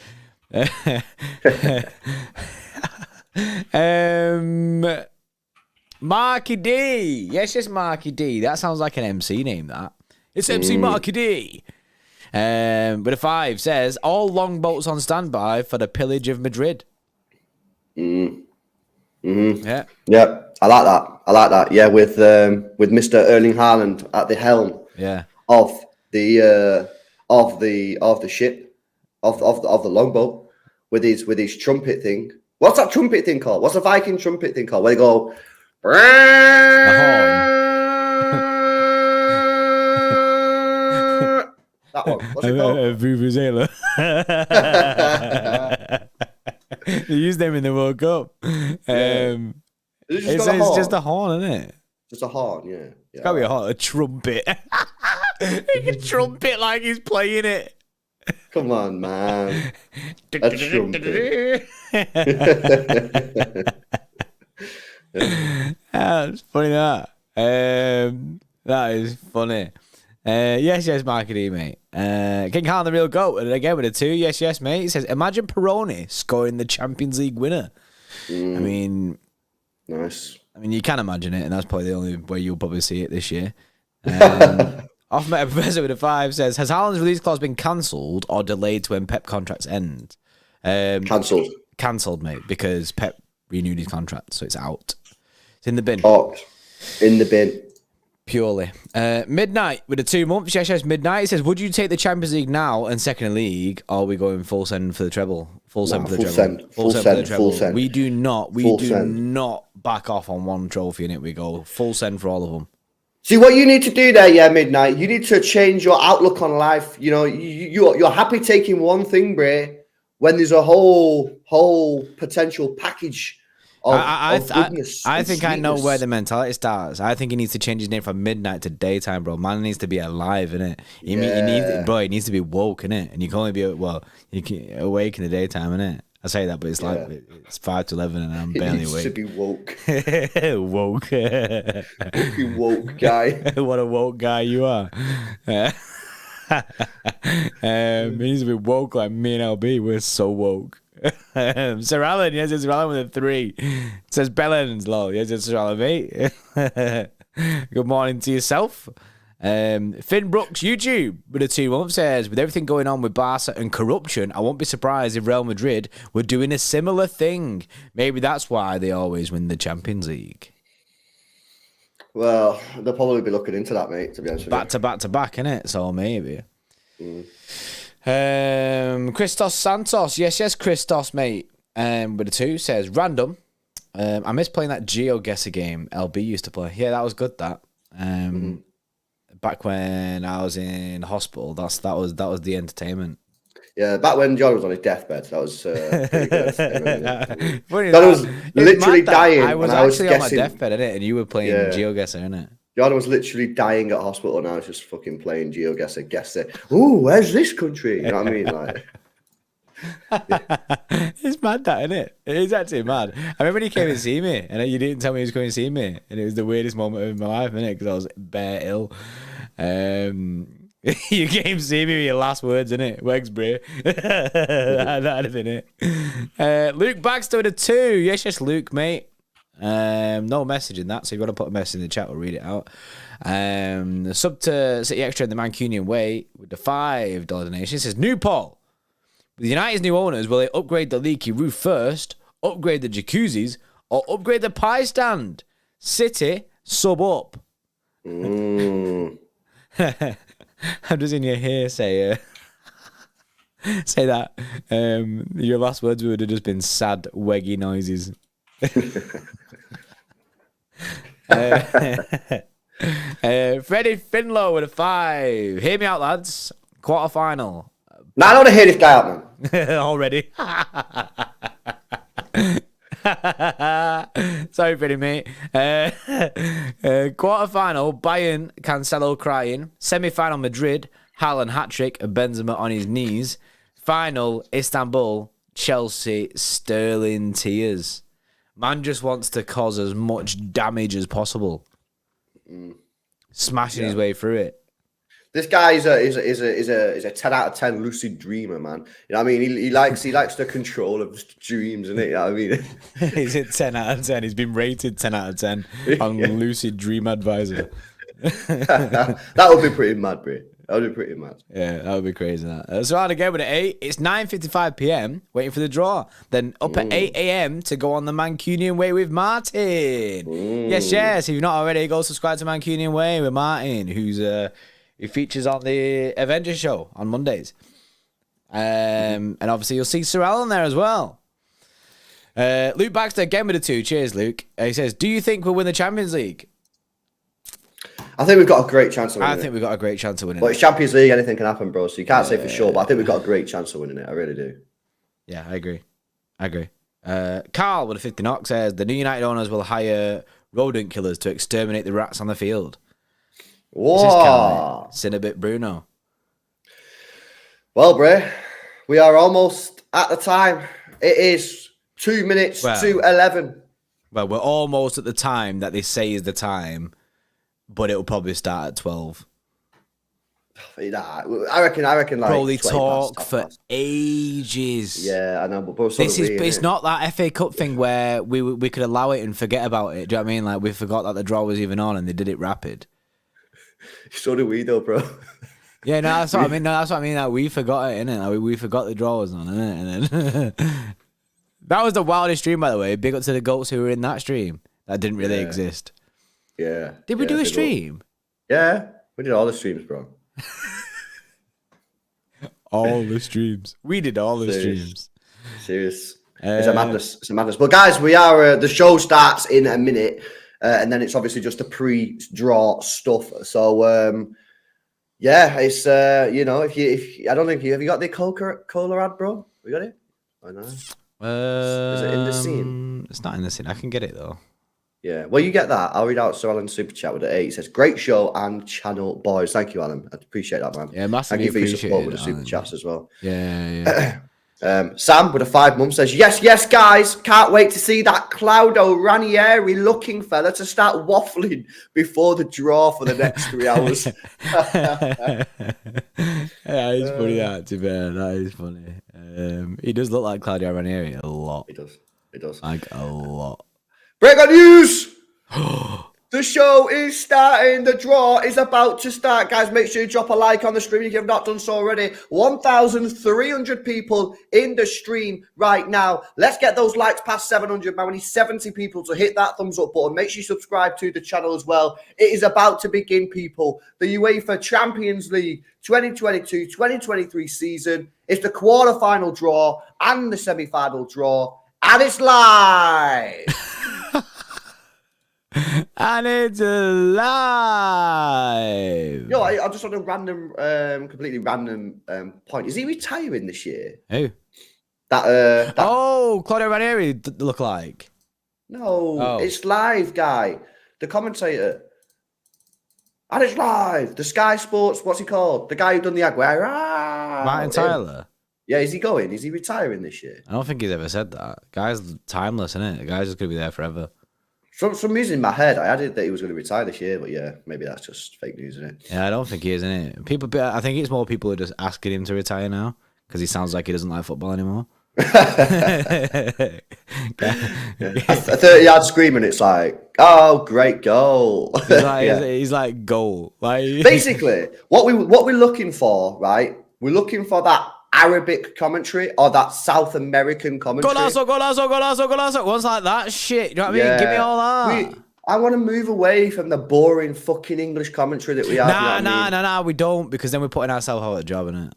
Marky D. Yes, Marky D. That sounds like an MC name, that. It's MC Marky D. But a 5 says, all longboats on standby for the pillage of Madrid. Yeah. Yeah, I like that. Yeah, with Mr. Erling Haaland at the helm. Yeah. Of the ship, of the longboat, with his trumpet thing. What's that trumpet thing called? What's the Viking trumpet thing called? Where they go... That one. What's it called? Vuvuzela. They used them in the World Cup. It's just a horn, isn't it? Just a horn, yeah. It's gotta be a horn, a trumpet. He can trumpet like he's playing it. Come on, man. A trumpet. That's funny, that. That is funny. Yes, Marky D, mate. King Khan, the real goat. And again with a 2. Yes, mate. He says, imagine Peroni scoring the Champions League winner. I mean... Nice. I mean, you can imagine it, and that's probably the only way you'll probably see it this year. Off Meta Professor with a 5 says, has Haaland's release clause been cancelled or delayed to when Pep contracts end? Cancelled. Cancelled, mate, because Pep renewed his contract, so it's out. It's in the bin. Oh, in the bin. Purely. Midnight with a 2 months. Yes, Midnight. He says, would you take the Champions League now and second league, or are we going full send for the treble? Full send for the treble. Full send for the treble. Full send. We do not back off on one trophy in it. We go full send for all of them. See, what you need to do there, Midnight, you need to change your outlook on life. You know, you're happy taking one thing, Bray, when there's a whole potential package of goodness. I think I know where the mentality starts. I think he needs to change his name from Midnight to Daytime, bro. Man needs to be alive, innit? He needs to be woke, innit? And you can only be, you can awake in the daytime, innit? I say that, but it's like it's 5 to 11 and I'm barely awake. Should be woke. Woke. Fucking woke guy. What a woke guy you are. He needs to be woke like me and LB. We're so woke. Sir Alan, yes, it's Sir Alan with a 3. It says Bellens, lol. Yes, it's Sir Alan, mate. Good morning to yourself. Finn Brooks, YouTube, with a 2 month says, with everything going on with Barca and corruption, I won't be surprised if Real Madrid were doing a similar thing. Maybe that's why they always win the Champions League. Well, they'll probably be looking into that, mate, to be honest with you. Back to back, innit? So maybe. Christos Santos, yes, Christos, mate. With a 2 says, random. I miss playing that GeoGuessr game LB used to play. Yeah, that was good, that. Back when I was in hospital, that was the entertainment. Yeah, back when John was on his deathbed, that was pretty good. John was literally dying. I was actually on my deathbed, innit? And you were playing GeoGuessr, innit? John was literally dying at hospital, and I was just fucking playing GeoGuessr. Guess it. Ooh, where's this country? You know what I mean? Like, it's mad, that, isn't it? It is actually mad. I remember when he came to see me, and you didn't tell me he was coming to see me, and it was the weirdest moment of my life, innit? Because I was bare ill. You came to see me with your last words, innit? Wegs, bro. That'd have been it. Luke Baxter with a 2. Yes, Luke, mate. No message in that, so if you want to put a message in the chat, we'll read it out. Sub to City Extra in the Mancunian way with the $5 donation. It says, New Paul. With United's new owners, will they upgrade the leaky roof first, upgrade the jacuzzis, or upgrade the pie stand? City, sub up. I'm just in your hair say that. Your last words would have just been sad, weggy noises. Freddie Finlow with a 5. Hear me out, lads. Quarter final. Nah, I don't want to hear this guy out, man. Already. Sorry, Freddie, mate. Quarter final, Bayern, Cancelo crying. Semi-final, Madrid, Haaland hat-trick, and Benzema on his knees. Final, Istanbul, Chelsea, Sterling tears. Man just wants to cause as much damage as possible. Smashing his way through it. This guy is a 10 out of 10 lucid dreamer, man. You know what I mean? He likes the control of dreams, isn't it? You know what I mean? He's a 10 out of 10. He's been rated 10 out of 10 on Lucid Dream Advisor. That would be pretty mad, bro. That would be pretty mad. Yeah, that would be crazy. That. So on again with an 8. It's 9:55 p.m. waiting for the draw. Then up at 8 a.m. to go on the Mancunian Way with Martin. Yes. If you've not already, go subscribe to Mancunian Way with Martin, who features on the Avengers show on Mondays. And obviously you'll see Sir Alan there as well. Luke Baxter again with a 2. Cheers, Luke. He says, do you think we'll win the Champions League? I think we've got a great chance of winning it. I think we've got a great chance of winning it. But it's Champions League, anything can happen, bro. So you can't say for sure, but I think we've got a great chance of winning it. I really do. Yeah, I agree. Carl with a 50 knock says, the new United owners will hire rodent killers to exterminate the rats on the field. Whoa. This is kind of Cinnabit Bruno. Well, Bray, we are almost at the time. It is 2 minutes to 11. Well, we're almost at the time that they say is the time, but it'll probably start at 12. Nah, I reckon like bro, they talk for ages. Yeah, I know, but it's not that FA Cup thing where we could allow it and forget about it. Do you know what I mean? Like, we forgot that the draw was even on and they did it rapid. So do we, though, bro. Yeah, no, that's what I mean. No, that's what I mean. Like, we forgot it, innit? Like, we forgot the draw was on, innit? And then that was the wildest stream, by the way. Big up to the goats who were in that stream. That didn't really exist. Yeah. Did we do a stream? Yeah, we did all the streams, bro. All the streams. We did all the streams. Serious. It's a madness. It's a madness. But guys, we are. The show starts in a minute, and then it's obviously just the pre-draw stuff. So it's if I don't think have you got the Cola ad, bro? We got it. I know. Is it in the scene? It's not in the scene. I can get it though. Yeah, well, you get that. I'll read out Sir Alan's super chat with an 8. It says, great show and channel, boys. Thank you, Alan. I appreciate that, man. Yeah, massively. Thank you for your support with the super chats as well. Yeah. Sam with a 5 month says, yes, guys. Can't wait to see that Claudio Ranieri looking fella to start waffling before the draw for the next 3 hours. Yeah, he's funny, that, to be fair. That is funny. He does look like Claudio Ranieri a lot. He does. Like, a lot. Break on news! The show is starting. The draw is about to start. Guys, make sure you drop a like on the stream if you have not done so already. 1,300 people in the stream right now. Let's get those likes past 700, man. We need 70 people to hit that thumbs up button. Make sure you subscribe to the channel as well. It is about to begin, people. The UEFA Champions League 2022-2023 season. It's the quarter-final draw and the semi-final draw. And it's live! And it's live. Yo, I just on a random, completely random point. Is he retiring this year? Who? That Oh, Claudio Ranieri look like. No, It's live, guy. The commentator. And it's live. The Sky Sports, what's he called? The guy who done the Aguero. Martin Tyler. Yeah, is he going? Is he retiring this year? I don't think he's ever said that. Guy's timeless, isn't it? The guy's just going to be there forever. For some reason in my head, I added that he was going to retire this year, but yeah, maybe that's just fake news, isn't it? Yeah, I don't think he is, isn't it? I think it's more people who are just asking him to retire now because he sounds like he doesn't like football anymore. A 30-yard scream and it's like, oh, great goal. He's like goal. Like basically, what we're looking for, right? We're looking for that Arabic commentary or that South American commentary. Golazo. One's like that shit. You know what I mean? Give me all that. I want to move away from the boring fucking English commentary that we have. Nah, we don't, because then we're putting ourselves out of a job, innit?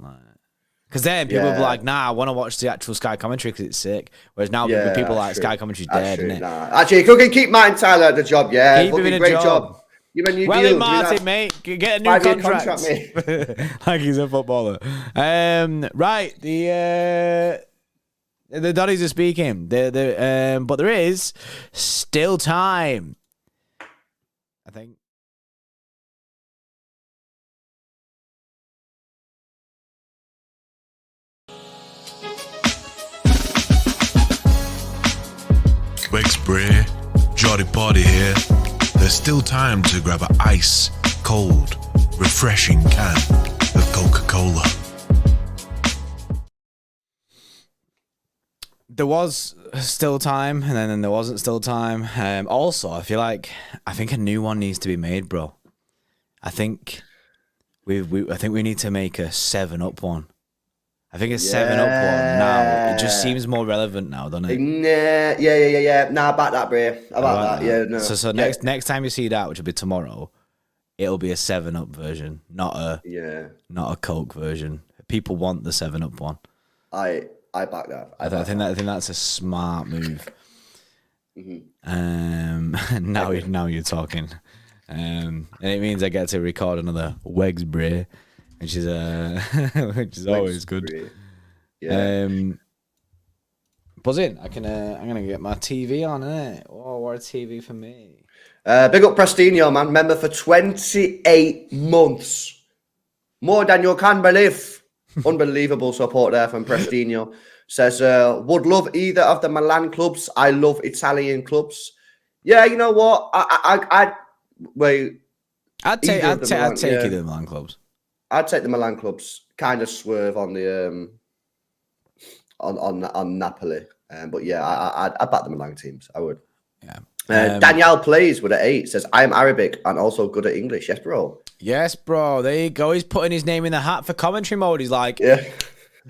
Because then people will be like, nah, I want to watch the actual Sky commentary because it's sick. Whereas now people are like, Sky commentary's dead, innit? Actually, you can keep Martin Tyler at the job, yeah. Keep him in a great job. Well, Martin, mate, get a new contract, mate. Like he's a footballer. Right, the Donnies are speaking. But there is still time, I think. Xtra, Jolly Party here. There's still time to grab an ice, cold, refreshing can of Coca-Cola. There was still time, and then there wasn't still time. Also, I think a new one needs to be made, bro. I think we need to make a 7-Up one. I think a 7-Up one now. It just seems more relevant now, doesn't it? Yeah. Nah, back that, bro. About that. Yeah, no. So next time you see that, which will be tomorrow, it'll be a 7-Up version, not a Coke version. People want the 7-Up one. I back that. I think that's a smart move. Mm-hmm. Now you're talking, and it means I get to record another Wegs Bray, which is always good. Yeah. Buzzing. I'm gonna get my TV on, innit? Oh, what a TV for me. Big up Prestino, man. Member for 28 months. More than you can believe. Unbelievable support there from Prestino. Says, would love either of the Milan clubs. I love Italian clubs. Yeah, you know what? I'd take either I'd take the Milan clubs. Kind of swerve on the on Napoli. But yeah, I'd back the Milan teams. I would. Yeah. Danielle plays with an 8. Says, I am Arabic and also good at English. Yes, bro. Yes, bro. There you go. He's putting his name in the hat for commentary mode. He's like,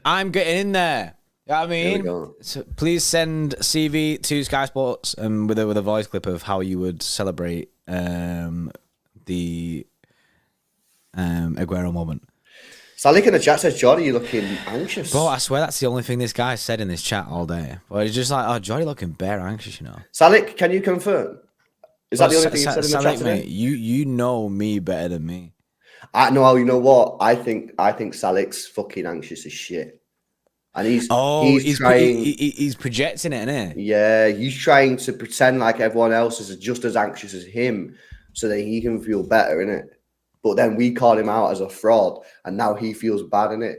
I'm getting in there. You know what I mean? So please send CV to Sky Sports with a voice clip of how you would celebrate the Aguero moment. Salik in the chat says, Johnny, you're looking anxious. Bro, I swear that's the only thing this guy said in this chat all day. But he's just like, oh, Johnny looking bare anxious, you know. Salik, can you confirm? Is that the only thing you said in the chat today? Mate, you know me better than me. No, you know what? I think Salik's fucking anxious as shit. And he's trying. He's projecting it, isn't he? Yeah, he's trying to pretend like everyone else is just as anxious as him, so that he can feel better, innit? But then we call him out as a fraud, and now he feels bad, innit?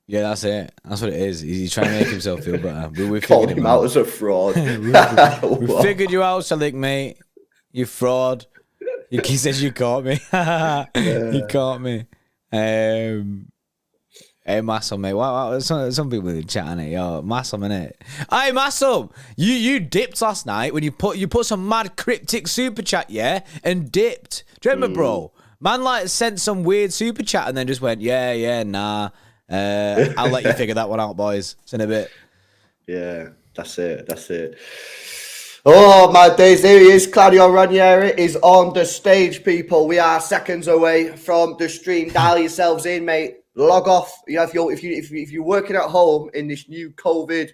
Yeah, that's it. That's what it is. He's trying to make himself feel better. We Calling figured him out as a fraud. we figured you out, Salik, mate. You fraud. He says you caught me. You caught me. Hey, Massum, mate. Wow, some people in the chat, innit? Yo, Massum, innit? Hey, Massum, you dipped last night when you put some mad cryptic super chat, yeah, and dipped. Do you remember, bro? Man, like, sent some weird super chat and then just went, yeah, nah. I'll let you figure that one out, boys. It's in a bit. Yeah, that's it. Oh, my days. There he is. Claudio Ranieri is on the stage, people. We are seconds away from the stream. Dial yourselves in, mate. Log off. You know, if you're working at home in this new COVID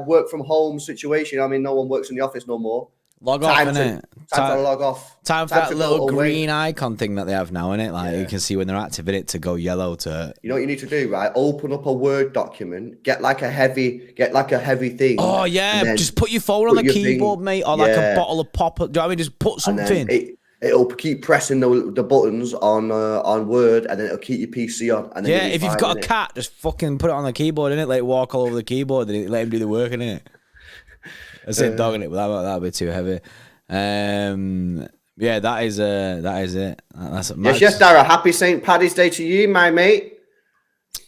work from home situation, I mean, no one works in the office no more. Log off, innit? Time to log off. Time for that little green icon thing that they have now, innit? Like, you can see when they're active in it to go yellow to... You know what you need to do, right? Open up a Word document, get like a heavy thing. Oh, yeah, just put your phone on the keyboard, mate, or like a bottle of pop. Do you know what I mean? Just put something. It'll keep pressing the buttons on Word, and then it'll keep your PC on. And then if you've got a cat, just fucking put it on the keyboard, innit? Let it walk all over the keyboard, and let him do the work, innit? That's it, dogging it, but that'll be too heavy. Yeah, that is it. That's yes, Dara. Happy St. Paddy's Day to you, my mate.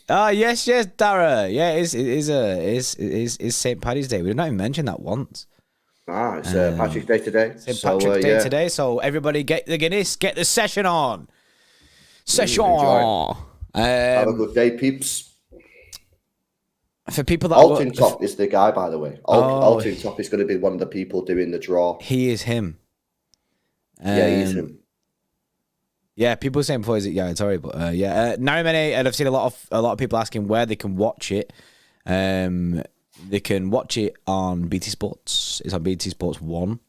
Yes, Dara. Yeah, it is St. Paddy's Day. We did not even mention that once. It's Patrick's Day today. St. Patrick's Day today. So everybody get the Guinness, get the session on. Session. Have a good day, peeps. For people that Alton Top is the guy, by the way. Alton Top is going to be one of the people doing the draw. He is him. Yeah, he is him. Yeah, people saying before, sorry, but Narimene, and I've seen a lot of people asking where they can watch it. They can watch it on BT Sports. It's on BT Sports 1.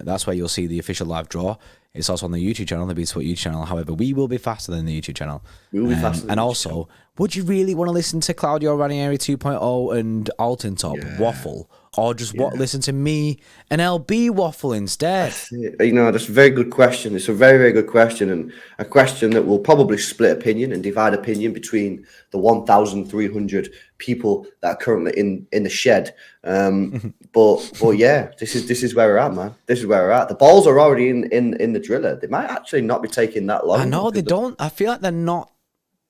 That's where you'll see the official live draw. It's also on the YouTube channel, the BT Sports YouTube channel. However, we will be faster than the YouTube channel. We will be faster. And also, would you really want to listen to Claudio Ranieri 2.0 and Alton Top waffle? Or just listen to me and LB waffle instead? You know, that's a very good question. It's a very, very good question, and a question that will probably split opinion and divide opinion between the 1,300 people that are currently in the shed. But yeah, this is where we're at, man. This is where we're at. The balls are already in the driller. They might actually not be taking that long. I know they don't. I feel like they're not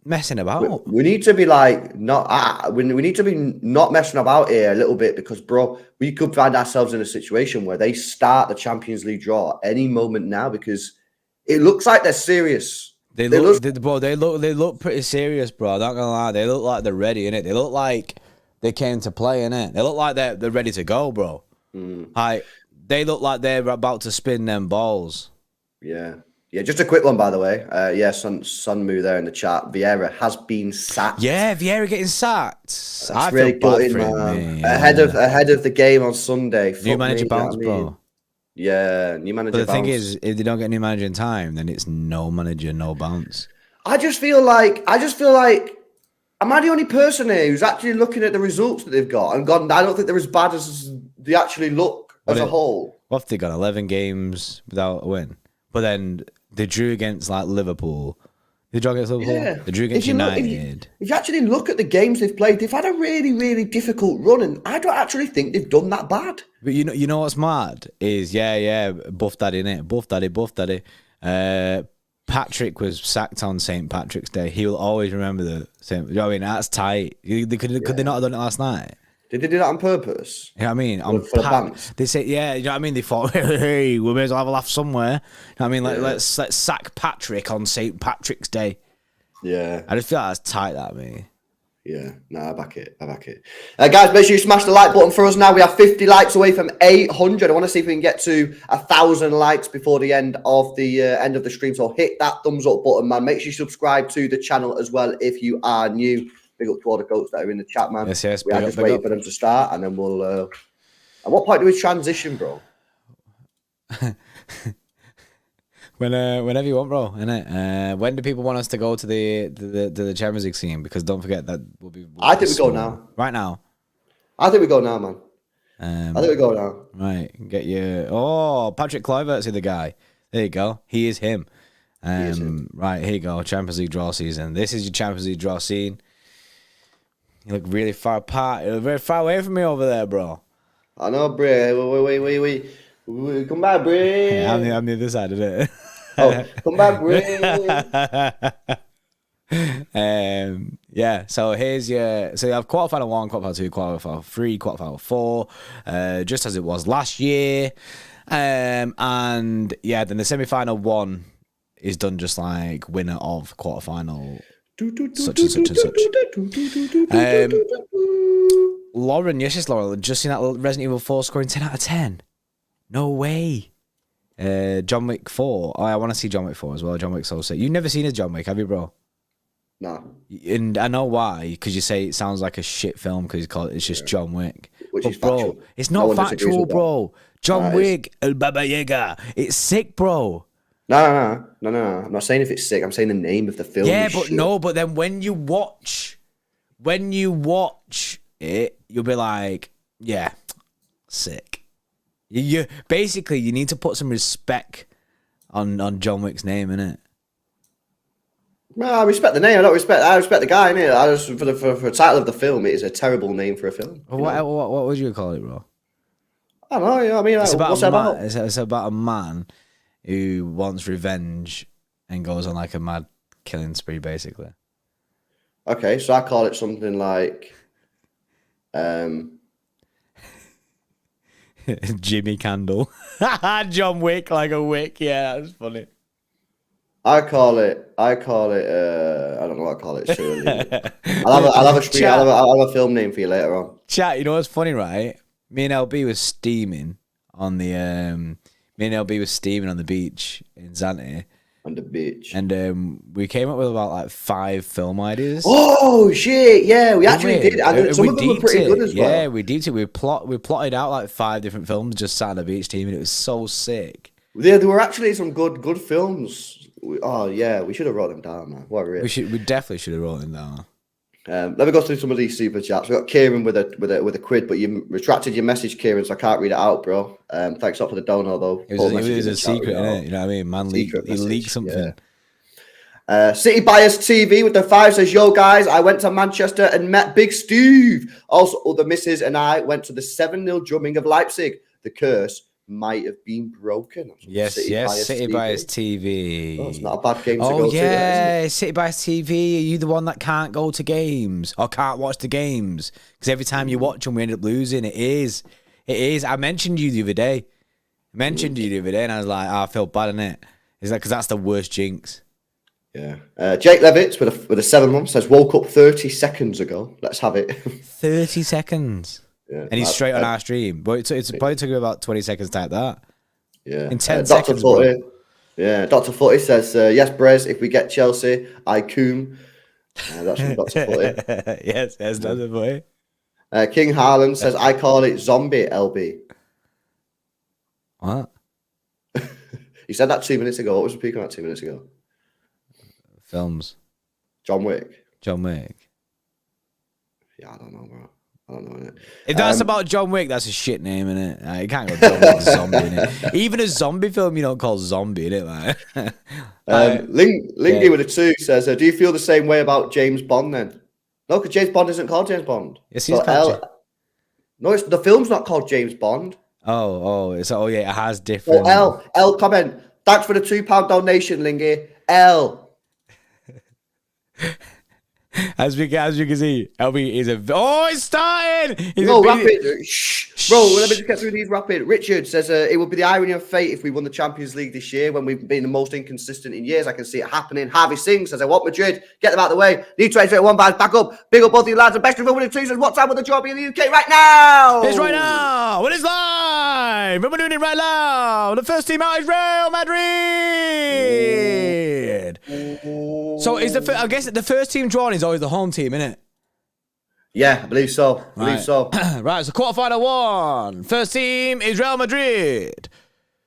messing about. We need to be like we need to be not messing about here a little bit, because bro, we could find ourselves in a situation where they start the Champions League draw any moment now, because it looks like they're serious. They look pretty serious, bro. I'm not gonna lie. They look like they're ready, innit? They look like they came to play, innit? They look like they're ready to go, bro. Like, they look like they're about to spin them balls. Yeah, just a quick one, by the way. Sunmu there in the chat. Vieira has been sacked. Yeah, Vieira getting sacked. That's really good, man. Ahead of the game on Sunday. New manager bounce, bro. Yeah, new manager bounce. But the thing is, if they don't get a new manager in time, then it's no manager, no bounce. I just feel like, am I the only person here who's actually looking at the results that they've got and gone, I don't think they're as bad as they actually look as a whole. What if they got 11 games without a win? But then they drew against like Liverpool. They drew against Liverpool. Yeah. They drew against United. If you actually look at the games they've played, they've had a really, really difficult run, and I don't actually think they've done that bad. But you know what's mad is Buff Daddy, innit? Buff Daddy. Patrick was sacked on St. Patrick's Day. He will always remember the same. You know what I mean? That's tight. Could they not have done it last night? Did they do that on purpose? You know what I mean? For the banks? They say, you know what I mean? They thought, hey, we may as well have a laugh somewhere. You know what I mean? Let's sack Patrick on St. Patrick's Day. Yeah. I just feel like that's tight, that, me. Yeah, no, I back it. Guys, make sure you smash the like button for us now. We are 50 likes away from 800. I want to see if we can get to 1,000 likes before the end of the stream. So hit that thumbs up button, man. Make sure you subscribe to the channel as well if you are new. Big up to all the goats that are in the chat, man. Yes. We are just waiting for them to start, and then we'll... At what point do we transition, bro? Whenever you want, bro, innit? When do people want us to go to the Champions League scene? Because don't forget that we'll be... I think we go now. Right now? I think we go now, man. I think we go now. Right, get you... Oh, Patrick Kluivert's the guy. There you go. He is him. Right, here you go. Champions League draw season. This is your Champions League draw scene. You look really far apart. You look very far away from me over there, bro. I know, bro. Wait. Come back, bro. Yeah, I'm the other side of it. Oh, come back, bro. Yeah, so here's your... So you have quarterfinal 1, quarterfinal 2, quarterfinal 3, quarterfinal 4, just as it was last year. And yeah, then the semi-final 1 is done just like winner of quarterfinal such and such and such. Lauren, yes, Lauren, just seen that Resident Evil 4 scoring 10 out of 10. No way. John Wick 4. Oh, I want to see John Wick 4 as well. John Wick's so sick. You've never seen a John Wick, have you, bro? No. And I know why, because you say it sounds like a shit film because it's just John Wick. Which is bro, factual. it's not factual, bro. John Nah, Wick, El Baba Yaga. It's sick, bro. No. I'm not saying if it's sick. I'm saying the name of the film. Yeah, is but shit. no, but then when you watch it, you'll be like, yeah, sick. You basically you need to put some respect on John Wick's name, innit? No, I respect the name. I respect the guy, innit? I just for the title of the film, it is a terrible name for a film. What would you call it, bro? I don't know. You know what I mean, like, It's about what's a it man. about? It's about a man who wants revenge and goes on like a mad killing spree, basically. Okay, so I call it something like, Jimmy Candle, John Wick, like a wick. Yeah, that's funny. I call it. I don't know what I call it. Surely, I'll have a film name for you later on. Chat, you know what's funny, right? Me and LB was steaming on the beach in Zante. On the beach. And we came up with about like 5 film ideas. Oh shit! Yeah, we actually did. And some of them were pretty good as well. Yeah, we deeped it. We plotted out like 5 different films, just sat on the beach team, and it was so sick. There were actually some good films. Oh yeah, we should have wrote them down, man. What a rip. We definitely should have wrote them down. Let me go through some of these super chats. We got Kieran with a quid, but you retracted your message, Kieran, so I can't read it out, bro. Thanks up for the dono though. It was a secret, innit? You know what I mean? Man, he leaked something. Yeah. City Bias TV with the 5 says, "Yo guys, I went to Manchester and met Big Steve. Also, other misses and I went to the 7-0 drumming of Leipzig. The curse might have been broken." Yes, City Bias TV. Oh, it's not a bad game to go Oh to. yeah, City Bias TV. Are you the one that can't go to games or can't watch the games? Because every time you watch them, we end up losing. It is. I mentioned you the other day. And I was like, I feel bad in it. Is that because that's the worst jinx? Yeah. Jake Levitz with a 7 month says, "Woke up 30 seconds ago. Let's have it." 30 seconds. Yeah, and he's straight on our stream. But it's probably took him about 20 seconds to type that. Yeah. In 10 seconds, Footy, yeah, Dr. Footy says, "Yes, Brez, if we get Chelsea, I coom." That's from Dr. Footy. yes, Dr. Footy. King Haaland says, "I call it zombie LB." What? He said that 2 minutes ago. What was the peak on that 2 minutes ago? Films. John Wick. Yeah, I don't know, bro. I don't know. Innit? If that's about John Wick, that's a shit name, innit? You can't go John Wick zombie, innit? Even a zombie film you don't call zombie, innit? Lingy with a 2 says, "Do you feel the same way about James Bond then?" No, because James Bond isn't called James Bond. Yes, he's called No, the film's not called James Bond. Oh, yeah, it has different. L comment. Thanks for the £2 donation, Lingy. L. As we can see, LB is it's starting! Rapid. Shh. Bro, let me just get through these rapid. Richard says, "It would be the irony of fate if we won the Champions League this year when we've been the most inconsistent in years. I can see it happening." Harvey Singh says, "I want Madrid. Get them out of the way. Need 2021 vibes back up. Big up both of you lads. And best of all with the 2 says, what time will the job be in the UK right now?" It's right now! It is live! And we're doing it right now! The first team out is Real Madrid! So I guess the first team drawn is always the home team, innit? Yeah, I believe so. Right, so quarterfinal 1. First team is Real Madrid.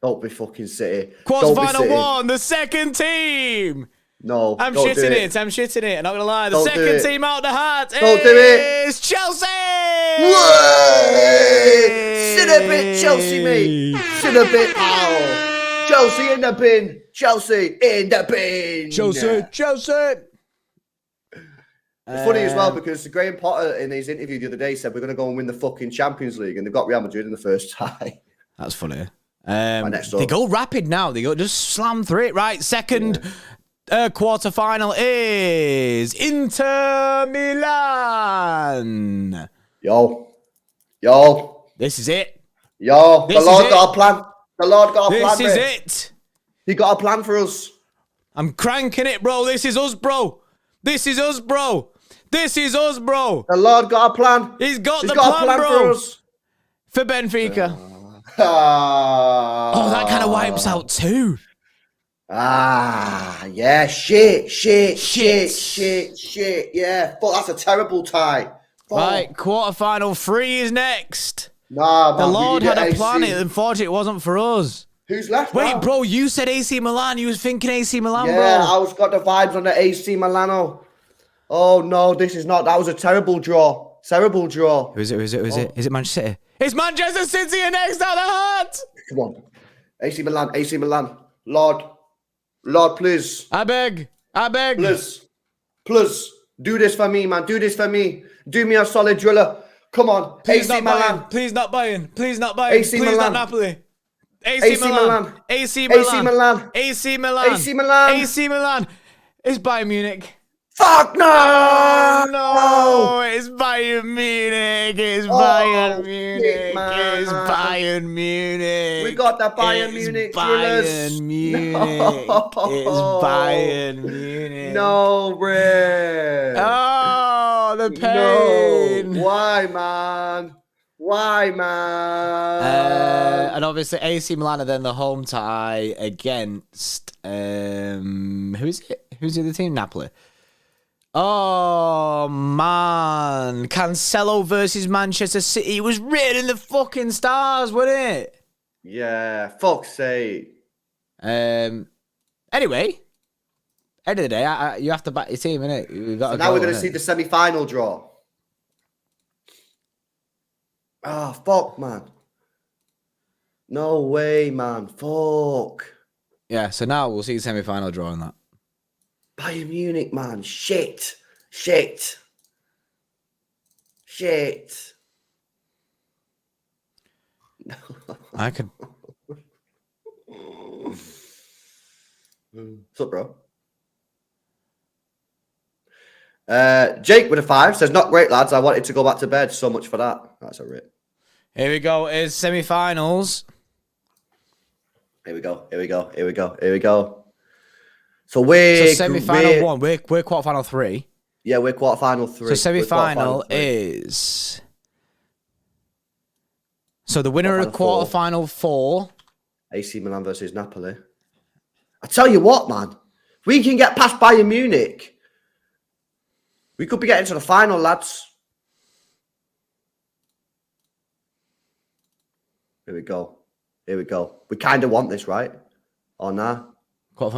Don't be fucking City. Quarterfinal 1, the second team. No, I'm shitting it. I'm not gonna lie. The second team out the hat is Chelsea. Whoa! Sit a bit, Chelsea, mate. Sit a bit, pal. Chelsea in the bin. Chelsea in the bin. Chelsea. It's funny as well because Graham Potter in his interview the other day said we're going to go and win the fucking Champions League, and they've got Real Madrid in the first tie. That's funny. Next up. They go rapid now. They go just slam through it. Right, second quarter final is Inter Milan. Yo. This is it. Yo. The Lord got a plan. The Lord got a plan. This is it. He got a plan for us. I'm cranking it, bro. This is us, bro. This is us, bro. The Lord got a plan. He's got a plan, plan bro. for us. For Benfica. Oh, that kind of wipes out too. Yeah. Shit. Yeah. Fuck, that's a terrible tie. Fuck. Right, quarterfinal 3 is next. Nah, man. The Lord had a AC. plan. Unfortunately, it wasn't for us. Who's left? Wait, now? bro, you said AC Milan. You was thinking AC Milan, bro. Yeah, I was got the vibes on the AC Milano. Oh no, this is not. That was a terrible draw. Who is it? Is it Manchester City? It's Manchester City and next out the heart. Come on. AC Milan. Lord, please. I beg. Please. Do this for me, man. Do this for me. Do me a solid driller. Come on. Please AC Milan. Please not buying. AC Please Milan. not Napoli. AC Milan. AC Milan. It's Bayern Munich. Fuck no! No, it's Bayern Munich. It's Bayern Munich. It's Bayern Munich. We got the Bayern Munich drillers. Bayern Munich. It's Bayern Munich. No, Ray. Oh, the pain. No. Why, man? And obviously AC Milan are then the home tie against who is it? Who's the other team? Napoli. Oh man, Cancelo versus Manchester City. It was written in the fucking stars, wasn't it? Yeah, fuck's sake. Anyway, end of the day, you have to back your team, innit? Now we're going to see the semi-final draw. Oh, fuck, man. No way, man. Fuck. Yeah, so now we'll see the semi-final draw on that. Bayern Munich, man. Shit. I could. What's up, bro? Jake with a 5 says, not great, lads. I wanted to go back to bed. So much for that. That's a rip. Here we go. It's semi-finals. Here we go. So we're semi-final 1. We're quarter-final 3. Yeah, we're quarter-final 3. So semi-final is. So the winner of quarter-final 4. AC Milan versus Napoli. I tell you what, man. We can get past Bayern Munich. We could be getting to the final, lads. Here we go. We kind of want this, right? Or nah?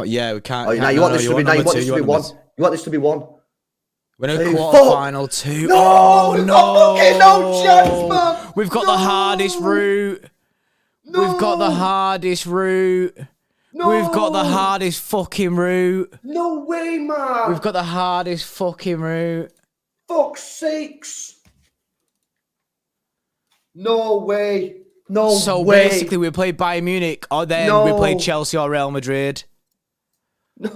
Yeah, we can't. Oh, now you want this to be 1. You want this to be 1. We're in quarter-final 2. No, no chance, man. We've got the hardest route. We've got the hardest route. We've got the hardest fucking route. No way, man. We've got the hardest fucking route. Fuck's sakes. No way. So basically, we play Bayern Munich, or then we play Chelsea or Real Madrid. No.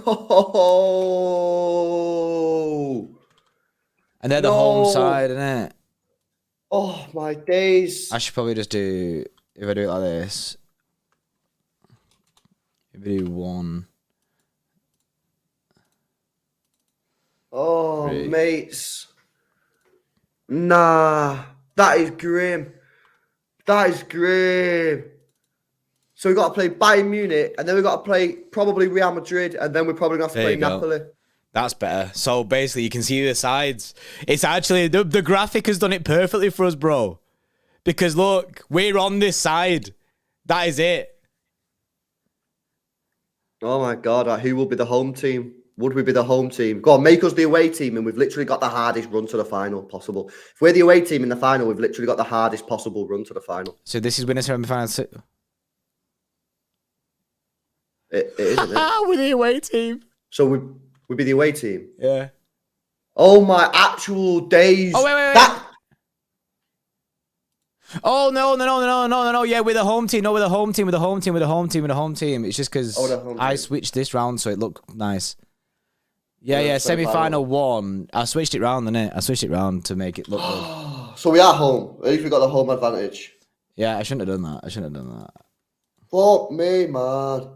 And they're the home side, innit? Oh, my days. I should probably just do, if I do it like this. If I do 1. Oh, 3. Mates. Nah. That is grim. So we've got to play Bayern Munich, and then we've got to play probably Real Madrid, and then we're probably going to have to play Napoli. That's better. So basically, you can see the sides. It's actually, the graphic has done it perfectly for us, bro. Because look, we're on this side. That is it. Oh my God, who will be the home team? Would we be the home team? Go on, make us the away team, and we've literally got the hardest run to the final possible. If we're the away team in the final, we've literally got the hardest possible run to the final. So this is winner semi-final 2. It is, isn't it? We're the away team. So we'd be the away team. Yeah. Oh my actual days! Oh wait. Oh no! Yeah, we're the home team. No, we're the home team. It's just because I switched this round so it looked nice. Yeah. Semi-final 1. I switched it round, innit? I switched it round to make it look good. So we are home. At least we got the home advantage. Yeah, I shouldn't have done that. Fuck me, man.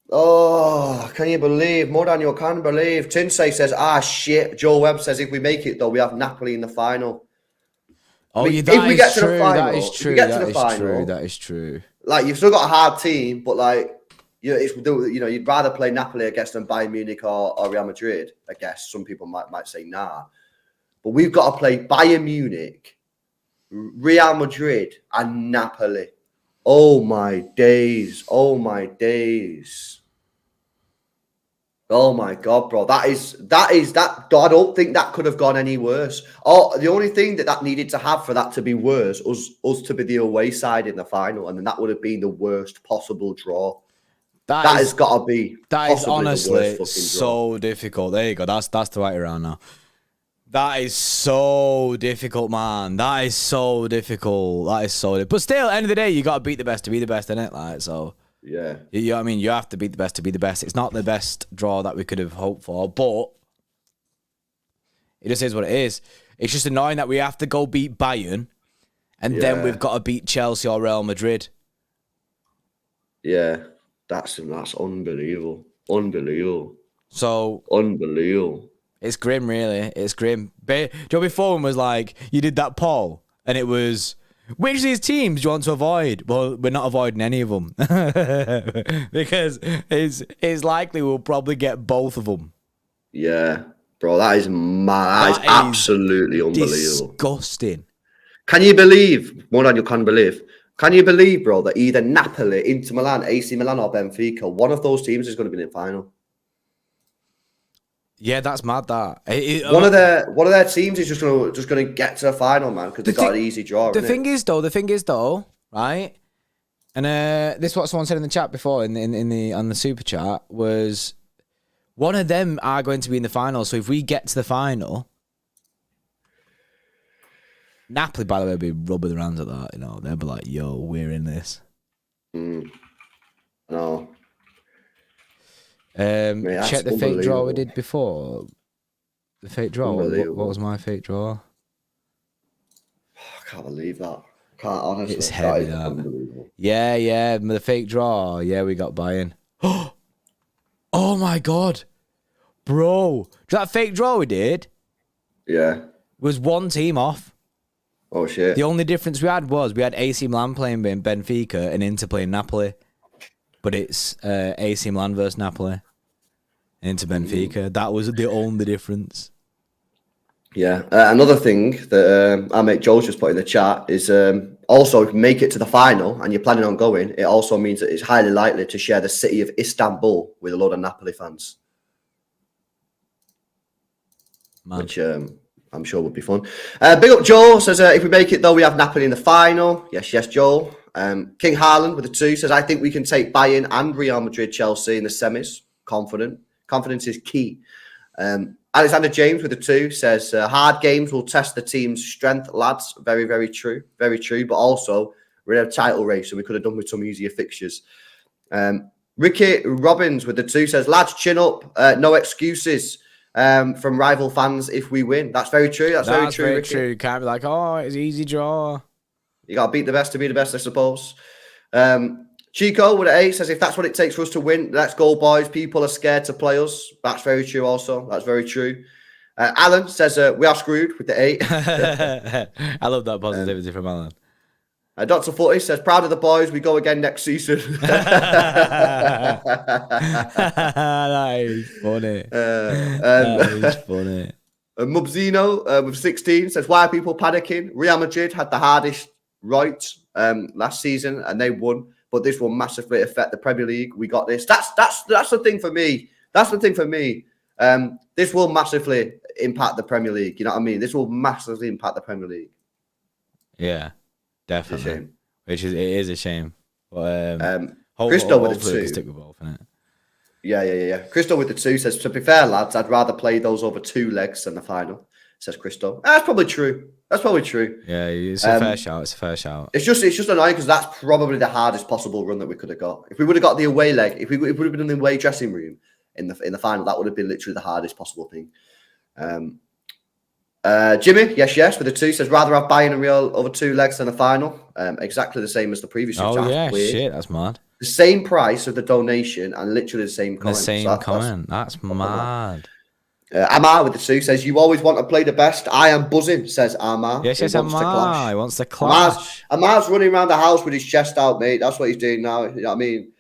Oh, can you believe? More than you can believe. Tinsay says, shit. Joe Webb says, if we make it, though, we have Napoli in the final. Oh, if we get to the final, that is true. Like, you've still got a hard team, but, like, you'd rather play Napoli against them Bayern Munich or Real Madrid, I guess. Some people might say, nah. But we've got to play Bayern Munich, Real Madrid, and Napoli. Oh my days. Oh my God, bro. That is that. I don't think that could have gone any worse. Oh, the only thing that needed to have for that to be worse was us to be the away side in the final, and then that would have been the worst possible draw. That has got to be. That is honestly so difficult. There you go. That's the right around now. That is so difficult, man. That is so difficult. But still, end of the day, you got to beat the best to be the best, innit? Like, so. Yeah. You know what I mean? You have to beat the best to be the best. It's not the best draw that we could have hoped for, but it just is what it is. It's just annoying that we have to go beat Bayern, and then we've got to beat Chelsea or Real Madrid. Yeah. That's unbelievable. So. Unbelievable. It's grim, really. It's grim. Joe, before one was like, you did that poll, and it was, which of these teams do you want to avoid? Well, we're not avoiding any of them. Because it's likely we'll probably get both of them. Yeah. Bro, that is mad. That is absolutely unbelievable. Disgusting. Can you believe, more than you can believe, bro, that either Napoli, Inter Milan, AC Milan, or Benfica, one of those teams is going to be in the final? Yeah, that's mad. That one of their teams is just gonna get to the final, man, because they got an easy draw. The thing is though, right? And this is what someone said in the chat before on the super chat was one of them are going to be in the final. So if we get to the final, Napoli, by the way, will be rubbing their hands at that. You know, they'll be like, "Yo, we're in this." No. Mate, check the fake draw we did before. The fake draw. What was my fake draw? I can't believe that. Honestly. It's heavy, that. Yeah. The fake draw. Yeah, we got Bayern. Oh my God. Bro. That fake draw we did? Yeah. Was one team off. Oh, shit. The only difference we had was we had AC Milan playing Benfica and Inter playing Napoli. But it's AC Milan versus Napoli. Into Benfica. That was the only difference. Yeah. Another thing that our mate Joe's just put in the chat is also if you make it to the final and you're planning on going, it also means that it's highly likely to share the city of Istanbul with a load of Napoli fans. Man. Which I'm sure would be fun. Big up Joe says, if we make it though, we have Napoli in the final. Yes, Joel. King Haaland with a 2 says, I think we can take Bayern and Real Madrid, Chelsea in the semis. Confident. Confidence is key. Alexander James with a 2 says, hard games will test the team's strength, lads. Very, very true. Very true. But also, we're in a title race, so we could have done with some easier fixtures. Ricky Robbins with the 2 says, lads, chin up. No excuses from rival fans if we win. That's very true. That's very true. Very true. You can't be like, oh, it's an easy draw. You got to beat the best to be the best, I suppose. Chico with an 8 says, if that's what it takes for us to win, let's go, boys. People are scared to play us. That's very true also. That's very true. Alan says, we are screwed with the 8. I love that positivity from Alan. Dr. Footy says, proud of the boys. We go again next season. That is funny. That is funny. Mubzino with 16 says, why are people panicking? Real Madrid had the hardest right last season and they won, but this will massively affect the Premier League. We got this. That's the thing for me. That's the thing for me. This will massively impact the Premier League. You know what I mean? This will massively impact the Premier League. Yeah, definitely. It is a shame. But Christo with a 2. Stick with both, innit? Yeah. Crystal with the 2 says, to be fair, lads, I'd rather play those over 2 legs than the final, says Crystal. That's probably true. Yeah, it's a fair shout. It's a fair shout. It's just annoying because that's probably the hardest possible run that we could have got. If we would have got the away leg, if we would have been in the away dressing room in the final, that would have been literally the hardest possible thing. Jimmy, yes, with the 2 says rather have Bayern and Real over 2 legs than the final. Exactly the same as the previous. Oh yeah, shit, that's mad. The same price of the donation and literally the same comment. The same comment. That's mad. Amar with the 2 says, you always want to play the best. I am buzzing, says Amar. Yes, Amar. He wants to clash. Amar's running around the house with his chest out, mate. That's what he's doing now. You know what I mean?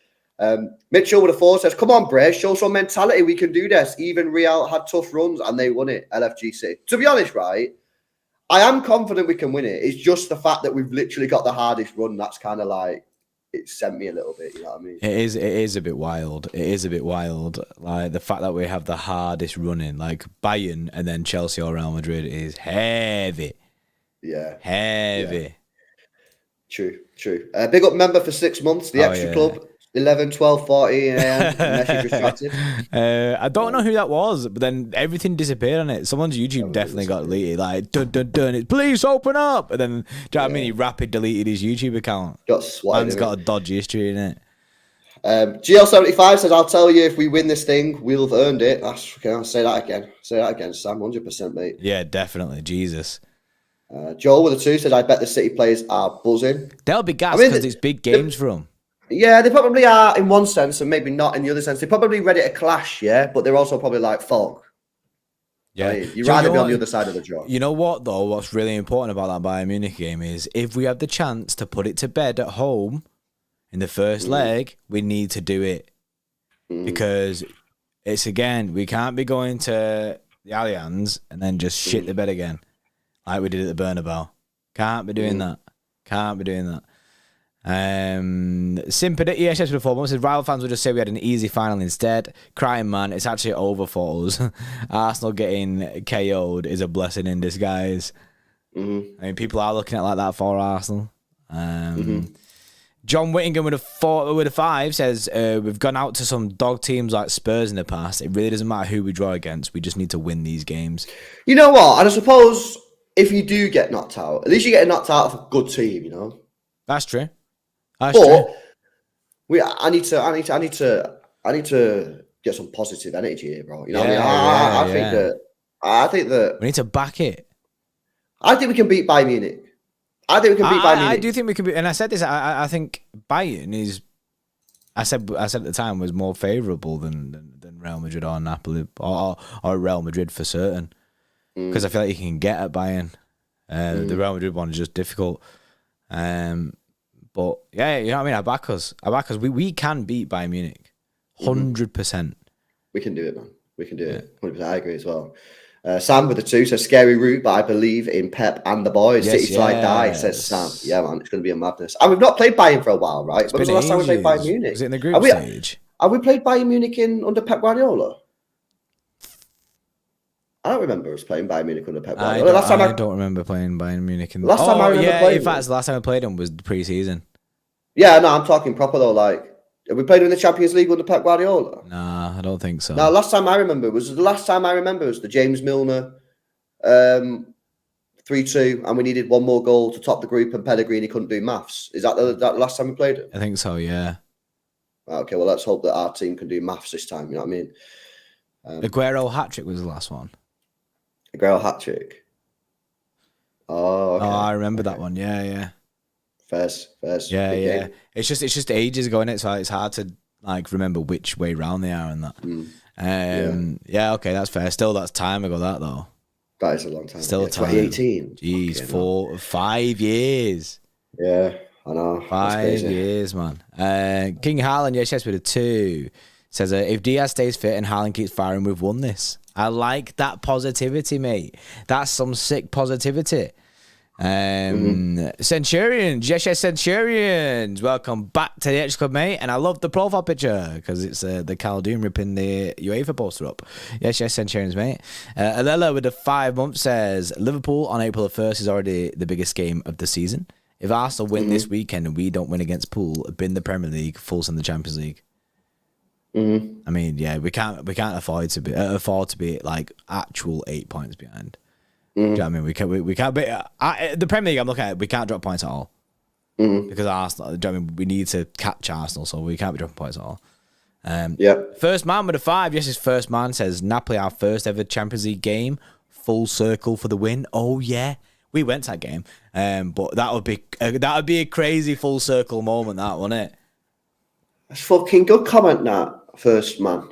Mitchell with a 4 says, come on, Bray, show some mentality. We can do this. Even Real had tough runs and they won it. LFGC. To be honest, right, I am confident we can win it. It's just the fact that we've literally got the hardest run. That's kind of like, it sent me a little bit, you know what I mean? It is a bit wild. It is a bit wild. Like the fact that we have the hardest running, like Bayern and then Chelsea or Real Madrid is heavy. Yeah. Heavy. Yeah. True. Big up member for 6 months, the Xtra Club. 11, 12, 40 a.m. Message distracted. I don't know who that was, but then everything disappeared on it. Someone's YouTube definitely got deleted. Like, dun, it's please open up. And then, do you know what I mean? He rapid deleted his YouTube account. Got swatted. Man's got a dodgy history in it. GL75 says, I'll tell you if we win this thing, we'll have earned it. I'll say that again. Sam, 100%, mate. Yeah, definitely. Jesus. Joel with a 2 says, I bet the City players are buzzing. They'll be gassed because it's big games for them. Yeah, they probably are in one sense and maybe not in the other sense. They're probably ready to clash, yeah, but they're also probably like, fuck. Yeah. You'd rather be on the other side of the draw. You know what, though? What's really important about that Bayern Munich game is if we have the chance to put it to bed at home in the first leg, we need to do it. Because it's, again, we can't be going to the Allianz and then just shit the bed again like we did at the Bernabeu. Can't be doing that. Sympathy, yes, for the 4 months. Rival fans would just say we had an easy final instead. Crying man, it's actually over for us. Arsenal getting KO'd is a blessing in disguise. I mean, people are looking at it like that for Arsenal. John Whittingham with a 5 says we've gone out to some dog teams like Spurs in the past. It really doesn't matter who we draw against. We just need to win these games. You know what? And I suppose if you do get knocked out, at least you get knocked out of a good team. You know, that's true. I need to get some positive energy here, bro. You know what I mean? I think that we need to back it. I think we can beat Bayern Munich. I do think we can beat, and I said this. I think Bayern is. I said at the time was more favourable than Real Madrid or Napoli or Real Madrid for certain, because I feel like you can get at Bayern. The Real Madrid one is just difficult. But yeah, you know what I mean? I back us. We can beat Bayern Munich. 100%. We can do it, man. We can do it. 100%. I agree as well. Sam with the 2 says, scary route, but I believe in Pep and the boys. City till I die, says Sam. Yeah, man, it's going to be a madness. And we've not played Bayern for a while, right? When was the last time we played Bayern Munich? Was it in the group stage? Have we played Bayern Munich under Pep Guardiola? I don't remember us playing Bayern Munich under Pep Guardiola. I don't remember playing Bayern Munich. In last time I remember playing. In fact, the last time I played them was the pre-season. Yeah, no, I'm talking proper though. Like, have we played in the Champions League under Pep Guardiola? Nah, I don't think so. No, the last time I remember was the James Milner 3-2, and we needed one more goal to top the group, and Pellegrini couldn't do maths. Is that the last time we played it? I think so. Yeah. Okay, well, let's hope that our team can do maths this time. You know what I mean? Aguero hat-trick was the last one. Aguero hat-trick. Oh, okay. Oh, I remember that one. Yeah. First. Yeah. Game. It's just ages ago, innit? So it's hard to like remember which way round they are and that. Yeah, okay, that's fair. Still, that's time ago, that though. That is a long time. Still time. 2018. Jeez, 5 years. Yeah, I know. 5 years, man. King Haaland, yes, with a 2. Says, if Diaz stays fit and Haaland keeps firing, we've won this. I like that positivity, mate. That's some sick positivity. Centurions, yes, Centurions. Welcome back to the Xtra Club, mate. And I love the profile picture because it's the Caldoon ripping the UEFA poster up. Yes, Centurions, mate. Alela with the 5 months says Liverpool on April the 1st is already the biggest game of the season. If Arsenal win this weekend and we don't win against Pool, bin the Premier League, full send the Champions League. I mean, yeah, we can't afford to be like actual 8 points behind. Do you know what I mean? We can't be the Premier League. I'm looking at it, we can't drop points at all because Arsenal. Do you know what I mean? We need to catch Arsenal, so we can't be dropping points at all. First man with a 5. Yes, his first man says Napoli, our first ever Champions League game, full circle for the win. Oh yeah, we went to that game. But that would be a crazy full circle moment, that, wouldn't it? That's fucking good comment, that first man.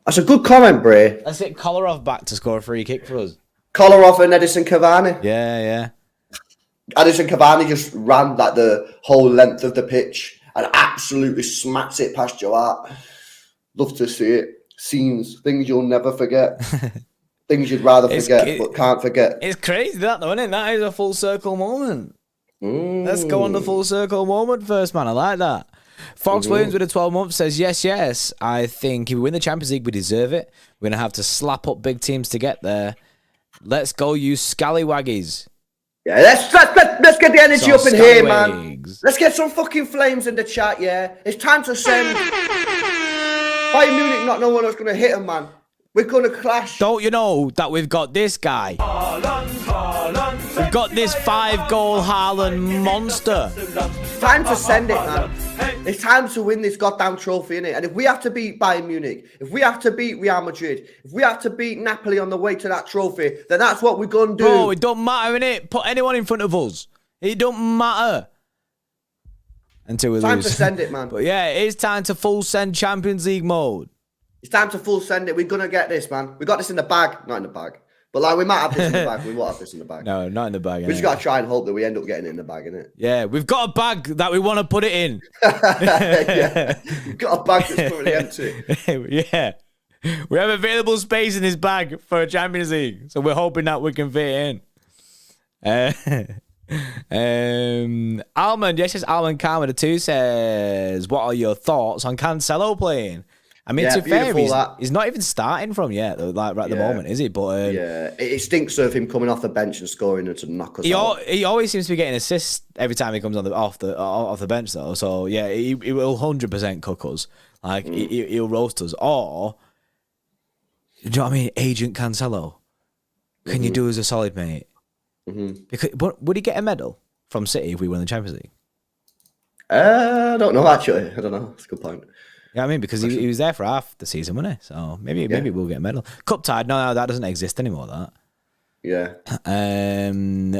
That's a good comment, Bray. Let's get Kolarov back to score a free kick for us. Kolarov and Edison Cavani. Yeah. Edison Cavani just ran like the whole length of the pitch and absolutely smacked it past your heart. Love to see it. Scenes, things you'll never forget. Things you'd rather forget but can't forget. It's crazy that, though, isn't it? That is a full circle moment. Let's go on the full circle moment first, man. I like that. Fox Williams with a 12 month says, yes. I think if we win the Champions League, we deserve it. We're going to have to slap up big teams to get there. Let's go, you scallywaggies. Yeah, let's get the energy up in here, man. Let's get some fucking flames in the chat, yeah. It's time to send Bayern Munich not knowing what's going to hit them, man. We're going to clash. Don't you know that we've got this guy? Haaland. We've got this 5-goal Haaland monster. Time to send it, man. It's time to win this goddamn trophy, innit? And if we have to beat Bayern Munich, if we have to beat Real Madrid, if we have to beat Napoli on the way to that trophy, then that's what we're going to do. Bro, it don't matter, innit? Put anyone in front of us. It don't matter. Until we lose. Time to send it, man. But yeah, it's time to full send Champions League mode. It's time to full send it. We're going to get this, man. We got this in the bag. Not in the bag. But like, we might have this in the bag. We won't have this in the bag. No, not in the bag. We just got to try and hope that we end up getting it in the bag, innit? Yeah, we've got a bag that we want to put it in. Yeah. We've got a bag that's currently empty. Yeah. We have available space in this bag for a Champions League. So we're hoping that we can fit it in. Almond, yes, Almond Karma 2 says, what are your thoughts on Cancelo playing? I mean, to be fair, he's not even starting from yet, like right at the moment, is he? But it stinks of him coming off the bench and scoring and to knock us out. He always seems to be getting assists every time he comes off the bench, though. So yeah, he will 100% cook us. Like he'll roast us. Or, do you know what I mean? Agent Cancelo, can you do us a solid, mate? Because would he get a medal from City if we win the Champions League? I don't know, actually. I don't know. That's a good point. Yeah, I mean, because he was there for half the season, wasn't he? So maybe we'll get a medal. Cup tied? No, that doesn't exist anymore. That. Yeah.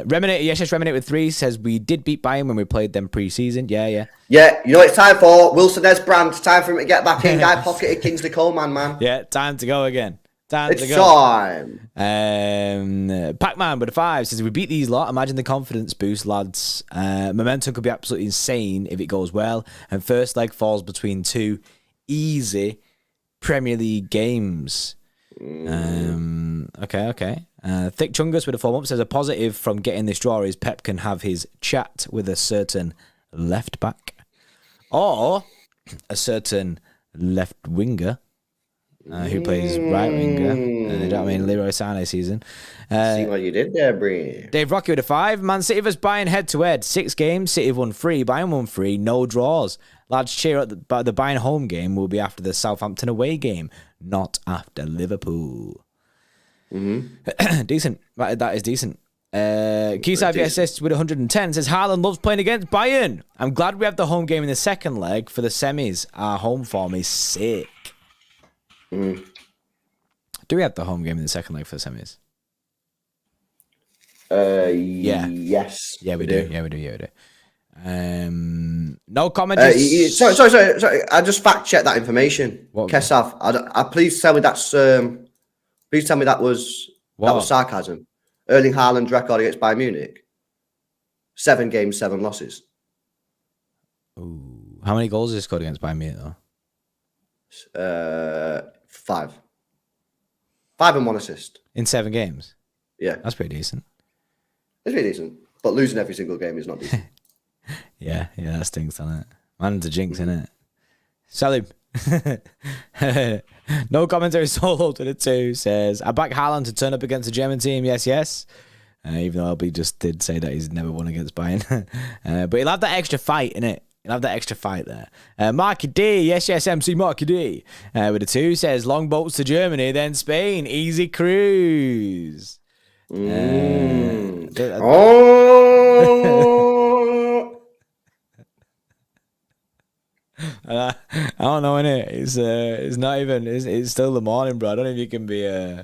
Reminate, yes, Reminate with 3 says we did beat Bayern when we played them pre-season. Yeah. Yeah, you know what it's time for? Wilson Brand. Time for him to get back in. Guy pocketed Kingsley Coleman, man. Yeah, time to go again. It's time. Pac-Man with a 5 says we beat these lot. Imagine the confidence boost, lads. Momentum could be absolutely insane if it goes well. And first leg falls between 2 easy Premier League games. Okay. Thick Chungus with a 4 month says a positive from getting this draw is Pep can have his chat with a certain left back or a certain left winger who plays right winger. You know what I mean? Leroy Sané season. See what you did there, Bree. Dave Rocky with a 5. Man City vs Bayern head to head. 6 games. City won 3. Bayern won 3. No draws. Lads, cheer at the Bayern home game will be after the Southampton away game, not after Liverpool. Decent. That is decent. Keyside VSS with 110 says Haaland loves playing against Bayern. I'm glad we have the home game in the second leg for the semis. Our home form is sick. Do we have the home game in the second leg for the semis? Yeah. Yes. Yeah, we do. Yeah, we do. No comment. Sorry. I just fact checked that information. Kesav, please tell me that's. Please tell me that was sarcasm. Erling Haaland's record against Bayern Munich: 7 games, 7 losses. Ooh, how many goals has he scored against Bayern Munich though? 5. 5 and 1 assist in 7 games. Yeah, that's pretty decent. It's pretty decent, but losing every single game is not decent. Yeah, that stinks, doesn't it? Man's a jinx, isn't it? Salim. No commentary solo to the 2 says I back Haaland to turn up against the German team. Yes. Even though LB just did say that he's never won against Bayern. But he'll have that extra fight, innit? You'll have that extra fight there. Marky D, yes, MC Marky D. With a 2 says, long boats to Germany, then Spain. Easy cruise. I don't know, innit? It's not even. It's still the morning, bro. I don't know if you can be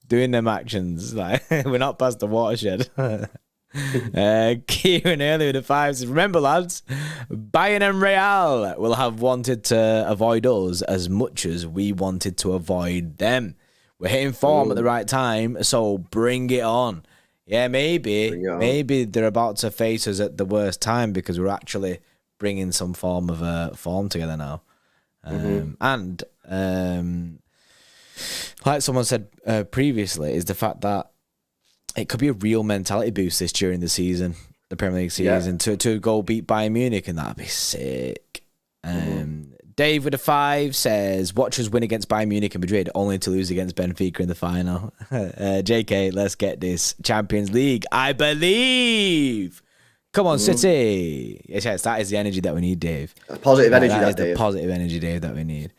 doing them actions. Like we're not past the watershed. Kieran earlier with the 5 says, remember, lads, Bayern and Real will have wanted to avoid us as much as we wanted to avoid them. We're hitting form at the right time, so bring it on. Yeah, maybe they're about to face us at the worst time because we're actually bringing some form of form together now. And like someone said previously, is the fact that it could be a real mentality boost this during the season, the Premier League season, to go beat Bayern Munich, and that'd be sick. Dave with a 5 says, watch us win against Bayern Munich and Madrid, only to lose against Benfica in the final. JK, let's get this Champions League, I believe. Come on, City. Yes, that is the energy that we need, Dave. Positive energy, that is the positive energy, Dave, that we need.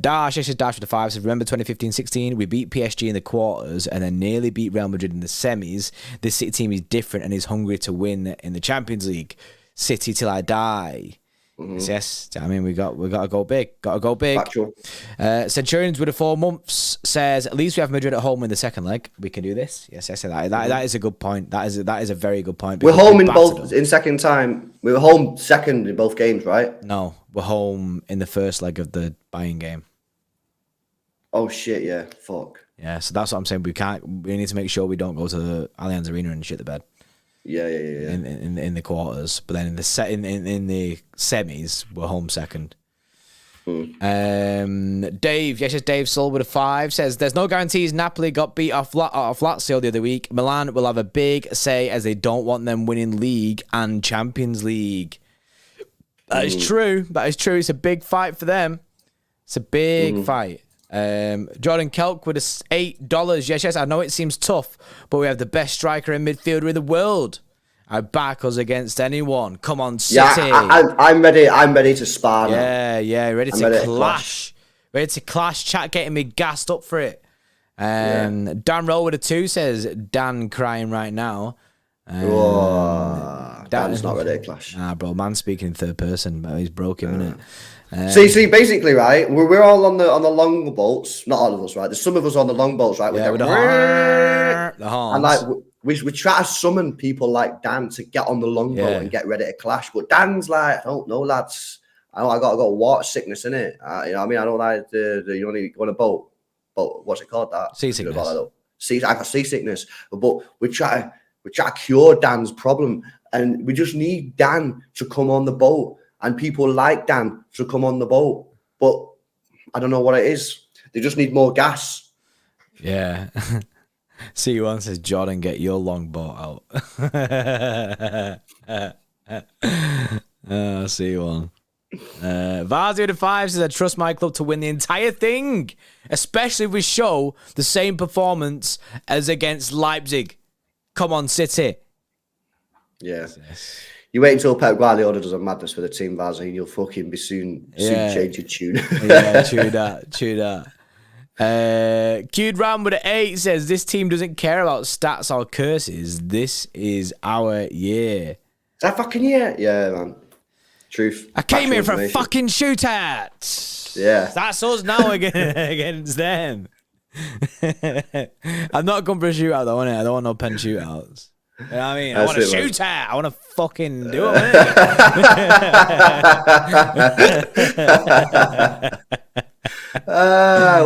Dash with the 5 says, remember 2015-16? We beat PSG in the quarters and then nearly beat Real Madrid in the semis. This City team is different and is hungry to win in the Champions League. City till I die. Yes. I mean, we got to go big. Factual. Centurions with the 4 months says, at least we have Madrid at home in the second leg. We can do this. Yes, I said that. That is a good point. That is a very good point. We're home in second time. We were home second in both games, right? No, we're home in the first leg of the Bayern game. Oh shit! Yeah, fuck. Yeah, so that's what I'm saying. We need to make sure we don't go to the Allianz Arena and shit the bed. Yeah. In the quarters, but then in the semis, we're home second. Dave, yes, Dave Soul with a 5 says, there's no guarantees Napoli got beat off Lazio the other week. Milan will have a big say as they don't want them winning league and Champions League. That is true. It's a big fight for them. It's a big fight. Jordan Kelk with $8. Yes, I know it seems tough, but we have the best striker and midfielder in the world. I back us against anyone. Come on, City. Yeah, I'm ready. I'm ready to spar. Ready to clash. Ready to clash. Chat getting me gassed up for it. Dan Roll with a 2 says, Dan crying right now. Dan's not ready to clash. Nah, bro, man's speaking in third person, but he's broken, isn't it? See, basically, right? We're all on the long boats. Not all of us, right? There's some of us on the long boats, right? With the horns. And like we try to summon people like Dan to get on the long boat and get ready to clash. But Dan's like, I don't know, lads. I gotta go water sickness, innit? You know what I mean? I don't like you only go on a boat. But what's it called? That seasickness. I got seasickness. But we try to cure Dan's problem, and we just need Dan to come on the boat. And people like Dan to come on the boat. But I don't know what it is. They just need more gas. Yeah. C1 says, Jordan, get your longboat out. C1. Varsity to 5 says, I trust my club to win the entire thing, especially if we show the same performance as against Leipzig. Come on, City. Yeah. Yes. You wait until Pep Guardiola does a madness for the team, Vaz, and you'll fucking be soon change your tune. Yeah, true that. Cued Ram with an 8 says, this team doesn't care about stats or curses. This is our year. Is that fucking year? Yeah, man. Truth. I came here for a fucking shootout. Yeah. That's us now against them. I'm not going for a shootout though, innit? I don't want no pen shootouts. You know what I mean? I want to shoot at. I want to fucking do it.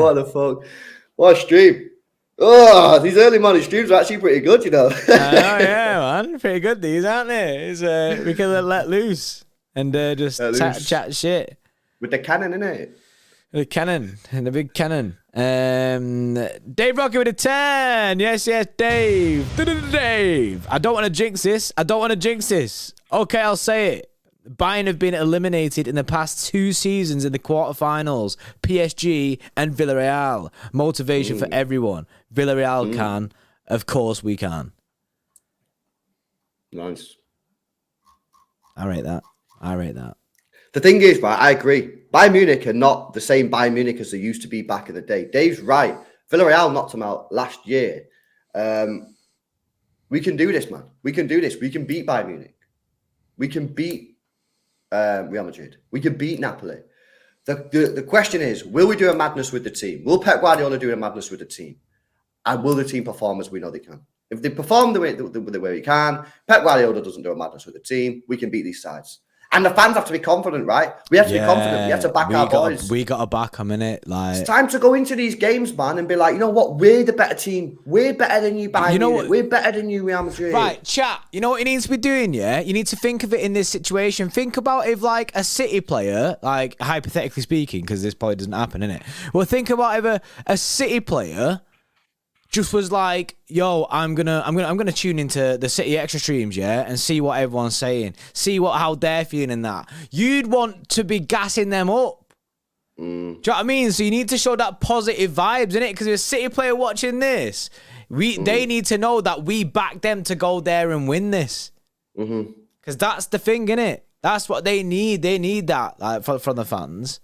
What the fuck? What a stream. Oh, these early morning streams are actually pretty good, you know. Yeah, man. Pretty good, these, aren't they? We can let loose and just chat shit. With the cannon, innit? The cannon. And the big cannon. Dave Rocky with a 10. Yes, Dave. Dave. I don't want to jinx this. Okay, I'll say it. Bayern have been eliminated in the past 2 seasons in the quarterfinals. PSG and Villarreal. Motivation for everyone. Villarreal can. Of course we can. Nice. I rate that. I rate that. The thing is, right, I agree. Bayern Munich are not the same Bayern Munich as they used to be back in the day. Dave's right. Villarreal knocked them out last year. We can do this, man. We can do this. We can beat Bayern Munich. We can beat Real Madrid. We can beat Napoli. The question is, will we do a madness with the team? Will Pep Guardiola do a madness with the team? And will the team perform as we know they can? If they perform the way we can, Pep Guardiola doesn't do a madness with the team, we can beat these sides. And the fans have to be confident, right? We have to be confident. We have to back our boys. We got to back them, innit? Like, it's time to go into these games, man, and be like, you know what? We're the better team. We're better than you, Bayern Munich. We're better than you, Real Madrid. Right, chat. You know what you need to be doing, yeah? You need to think of it in this situation. Think about if, like, a City player, like, hypothetically speaking, because this probably doesn't happen, innit? Well, think about if a City player just was like, yo, I'm gonna tune into the City Extra streams, yeah, and see what everyone's saying, see how they're feeling in that. You'd want to be gassing them up. Do you know what I mean? So you need to show that positive vibes, innit? Because if a City player watching this, they need to know that we back them to go there and win this. Because that's the thing, innit? That's what they need. They need that, like, from the fans.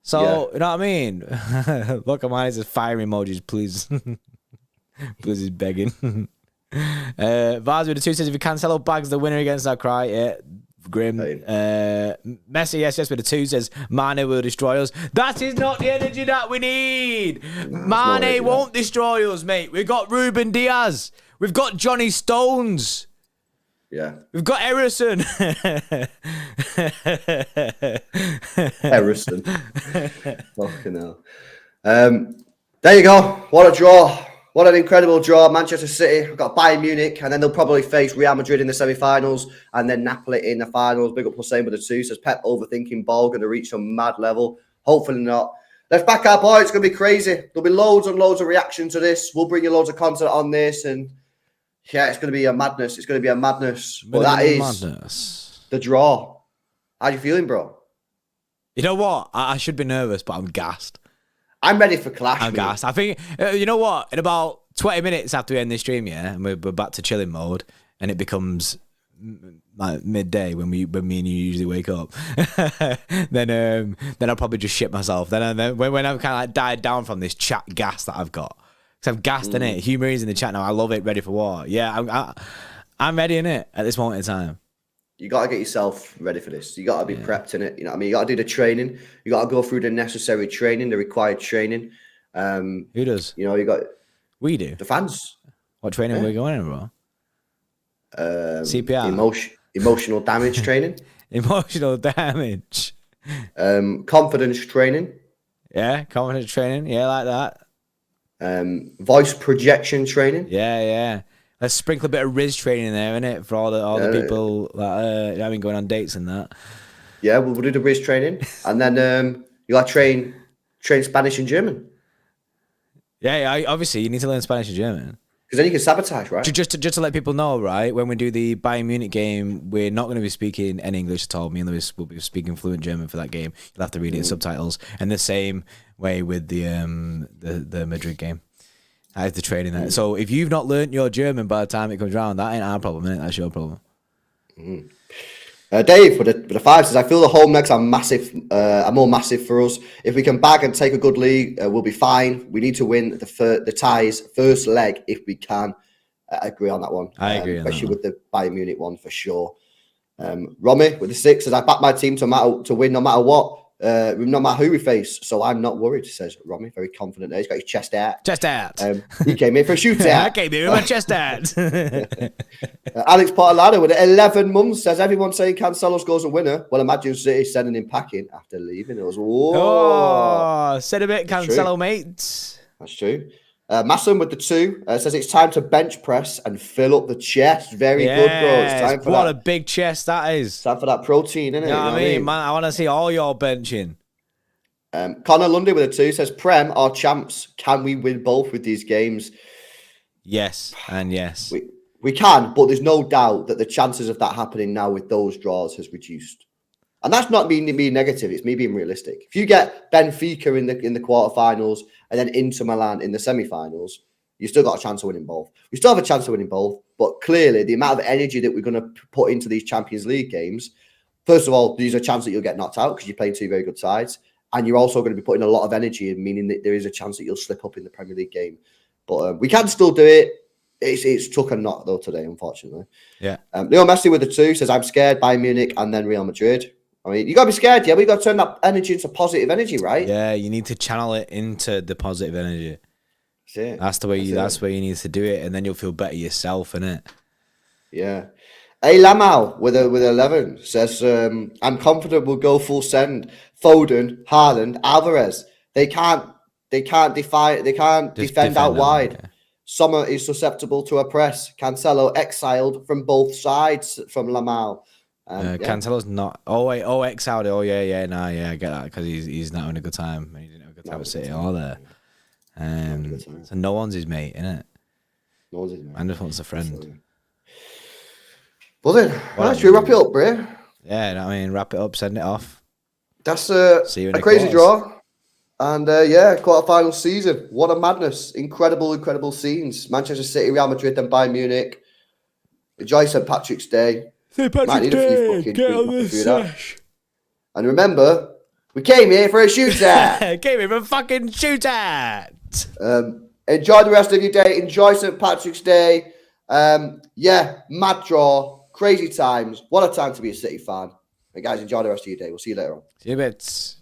So, you know what I mean? Look at mine, it says fire emojis, please. Please, he's begging. Vaz with the 2 says, if you Cancelo bags the winner against that cry, yeah, grim. Messi, yes, with the 2 says, Mane will destroy us. That is not the energy that we need. Mane won't destroy us, mate. We've got Ruben Diaz. We've got Johnny Stones. Yeah. We've got Harrison. Harrison. Fucking hell. There you go. What a draw. What an incredible draw. Manchester City. We've got Bayern Munich, and then they'll probably face Real Madrid in the semi-finals, and then Napoli in the finals. Big up Hussein with the 2. Says Pep overthinking ball, going to reach some mad level. Hopefully not. Let's back our boys. It's going to be crazy. There'll be loads and loads of reaction to this. We'll bring you loads of content on this, and yeah, it's going to be a madness. It's going to be a madness. But that is madness. The draw. How you feeling, bro? You know what? I should be nervous, but I'm gassed. I'm ready for clash. I'm gassed. I think, you know what? In about 20 minutes after we end this stream, yeah, and we're back to chilling mode, and it becomes like midday when me and you usually wake up, then I'll probably just shit myself. Then when I've kind of like died down from this chat gas that I've got. Because I've gassed in it. Humor is in the chat now. I love it. Ready for war. Yeah, I'm ready in it at this moment in time. You got to get yourself ready for this. You got to be prepped in it. You know what I mean? You got to do the training. You got to go through the necessary training, the required training. Who does? You know, you got... We do. The fans. What training are we going in, bro? CPR. Emotional damage training. Emotional damage. Confidence training. Yeah, confidence training. Yeah, like that. Voice projection training. Yeah. Let's sprinkle a bit of Riz training there, innit? For all the people that have been going on dates and that. Yeah, we'll do the Riz training. And then you got to train Spanish and German. Yeah, obviously you need to learn Spanish and German. Because then you can sabotage, right? Just to let people know, right? When we do the Bayern Munich game, we're not going to be speaking any English at all. Me and Lewis will be speaking fluent German for that game. You'll have to read it in subtitles. And the same way with the Madrid game. I have to train in that. So if you've not learnt your German by the time it comes around, that ain't our problem, innit? That's your problem. Dave with the 5 says, I feel the home legs are massive, are more massive for us. If we can bag and take a good lead, we'll be fine. We need to win the ties first leg if we can. I agree on that one. I agree, especially with the Bayern Munich one for sure. Romy with the 6 says, I back my team to win no matter what. No matter who we face, so I'm not worried, says Romy, very confident there. He's got his chest out. He came here for a shootout. I came here with my chest out. Alex Portolano with 11 months says, everyone saying Cancelo's goes a winner. Well, imagine City sending him packing after leaving us. Oh, said a bit, Cancelo, mate. That's true. Masson with the 2 says it's time to bench press and fill up the chest. Very good, bro. It's time for what a big chest that is. It's time for that protein, isn't it? You know what I mean, man? I want to see all your benching. Connor Lundy with a 2 says, Prem, our champs, can we win both with these games? Yes, and yes. We can, but there's no doubt that the chances of that happening now with those draws has reduced. And that's not me being negative. It's me being realistic. If you get Benfica in the quarterfinals and then Inter Milan in the semi-finals, You still got a chance of winning both. We still have a chance of winning both, but clearly the amount of energy that we're going to put into these Champions League games, first of all, there's a chance that you'll get knocked out because you're playing two very good sides, and you're also going to be putting a lot of energy in, meaning that there is a chance that you'll slip up in the Premier League game. But we can still do it. It's took a knock, though, today, unfortunately. Yeah. Leo Messi with the 2 says, I'm scared, Bayern Munich and then Real Madrid. I mean, you got to be scared, yeah, but you got to turn that energy into positive energy, right? Yeah, you need to channel it into the positive energy. That's the way you need to do it, and then you'll feel better yourself, innit? Yeah. Hey, Lamau with 11 says, I'm confident we'll go full send. Foden, Haaland, Alvarez. They can't defend out wide. Yeah. Sommer is susceptible to a press. Cancelo exiled from both sides from Lamau. Cancelo's not. Exiled. I get that because he's not having a good time. He didn't have a good time at City or there. So no one's his mate, innit? No one's his mate. Man just wants a friend. Well then, should we wrap it up, Bray? Yeah, I mean, wrap it up, send it off. That's a crazy draw. And quarter-final season. What a madness. Incredible scenes. Manchester City, Real Madrid, then Bayern Munich. Enjoy St. Patrick's Day. St. Patrick's Day, get on the sesh. And remember, we came here for a shootout. Came here for a fucking shootout. Enjoy the rest of your day. Enjoy St. Patrick's Day. Mad draw. Crazy times. What a time to be a City fan. And guys, enjoy the rest of your day. We'll see you later on. See you bits.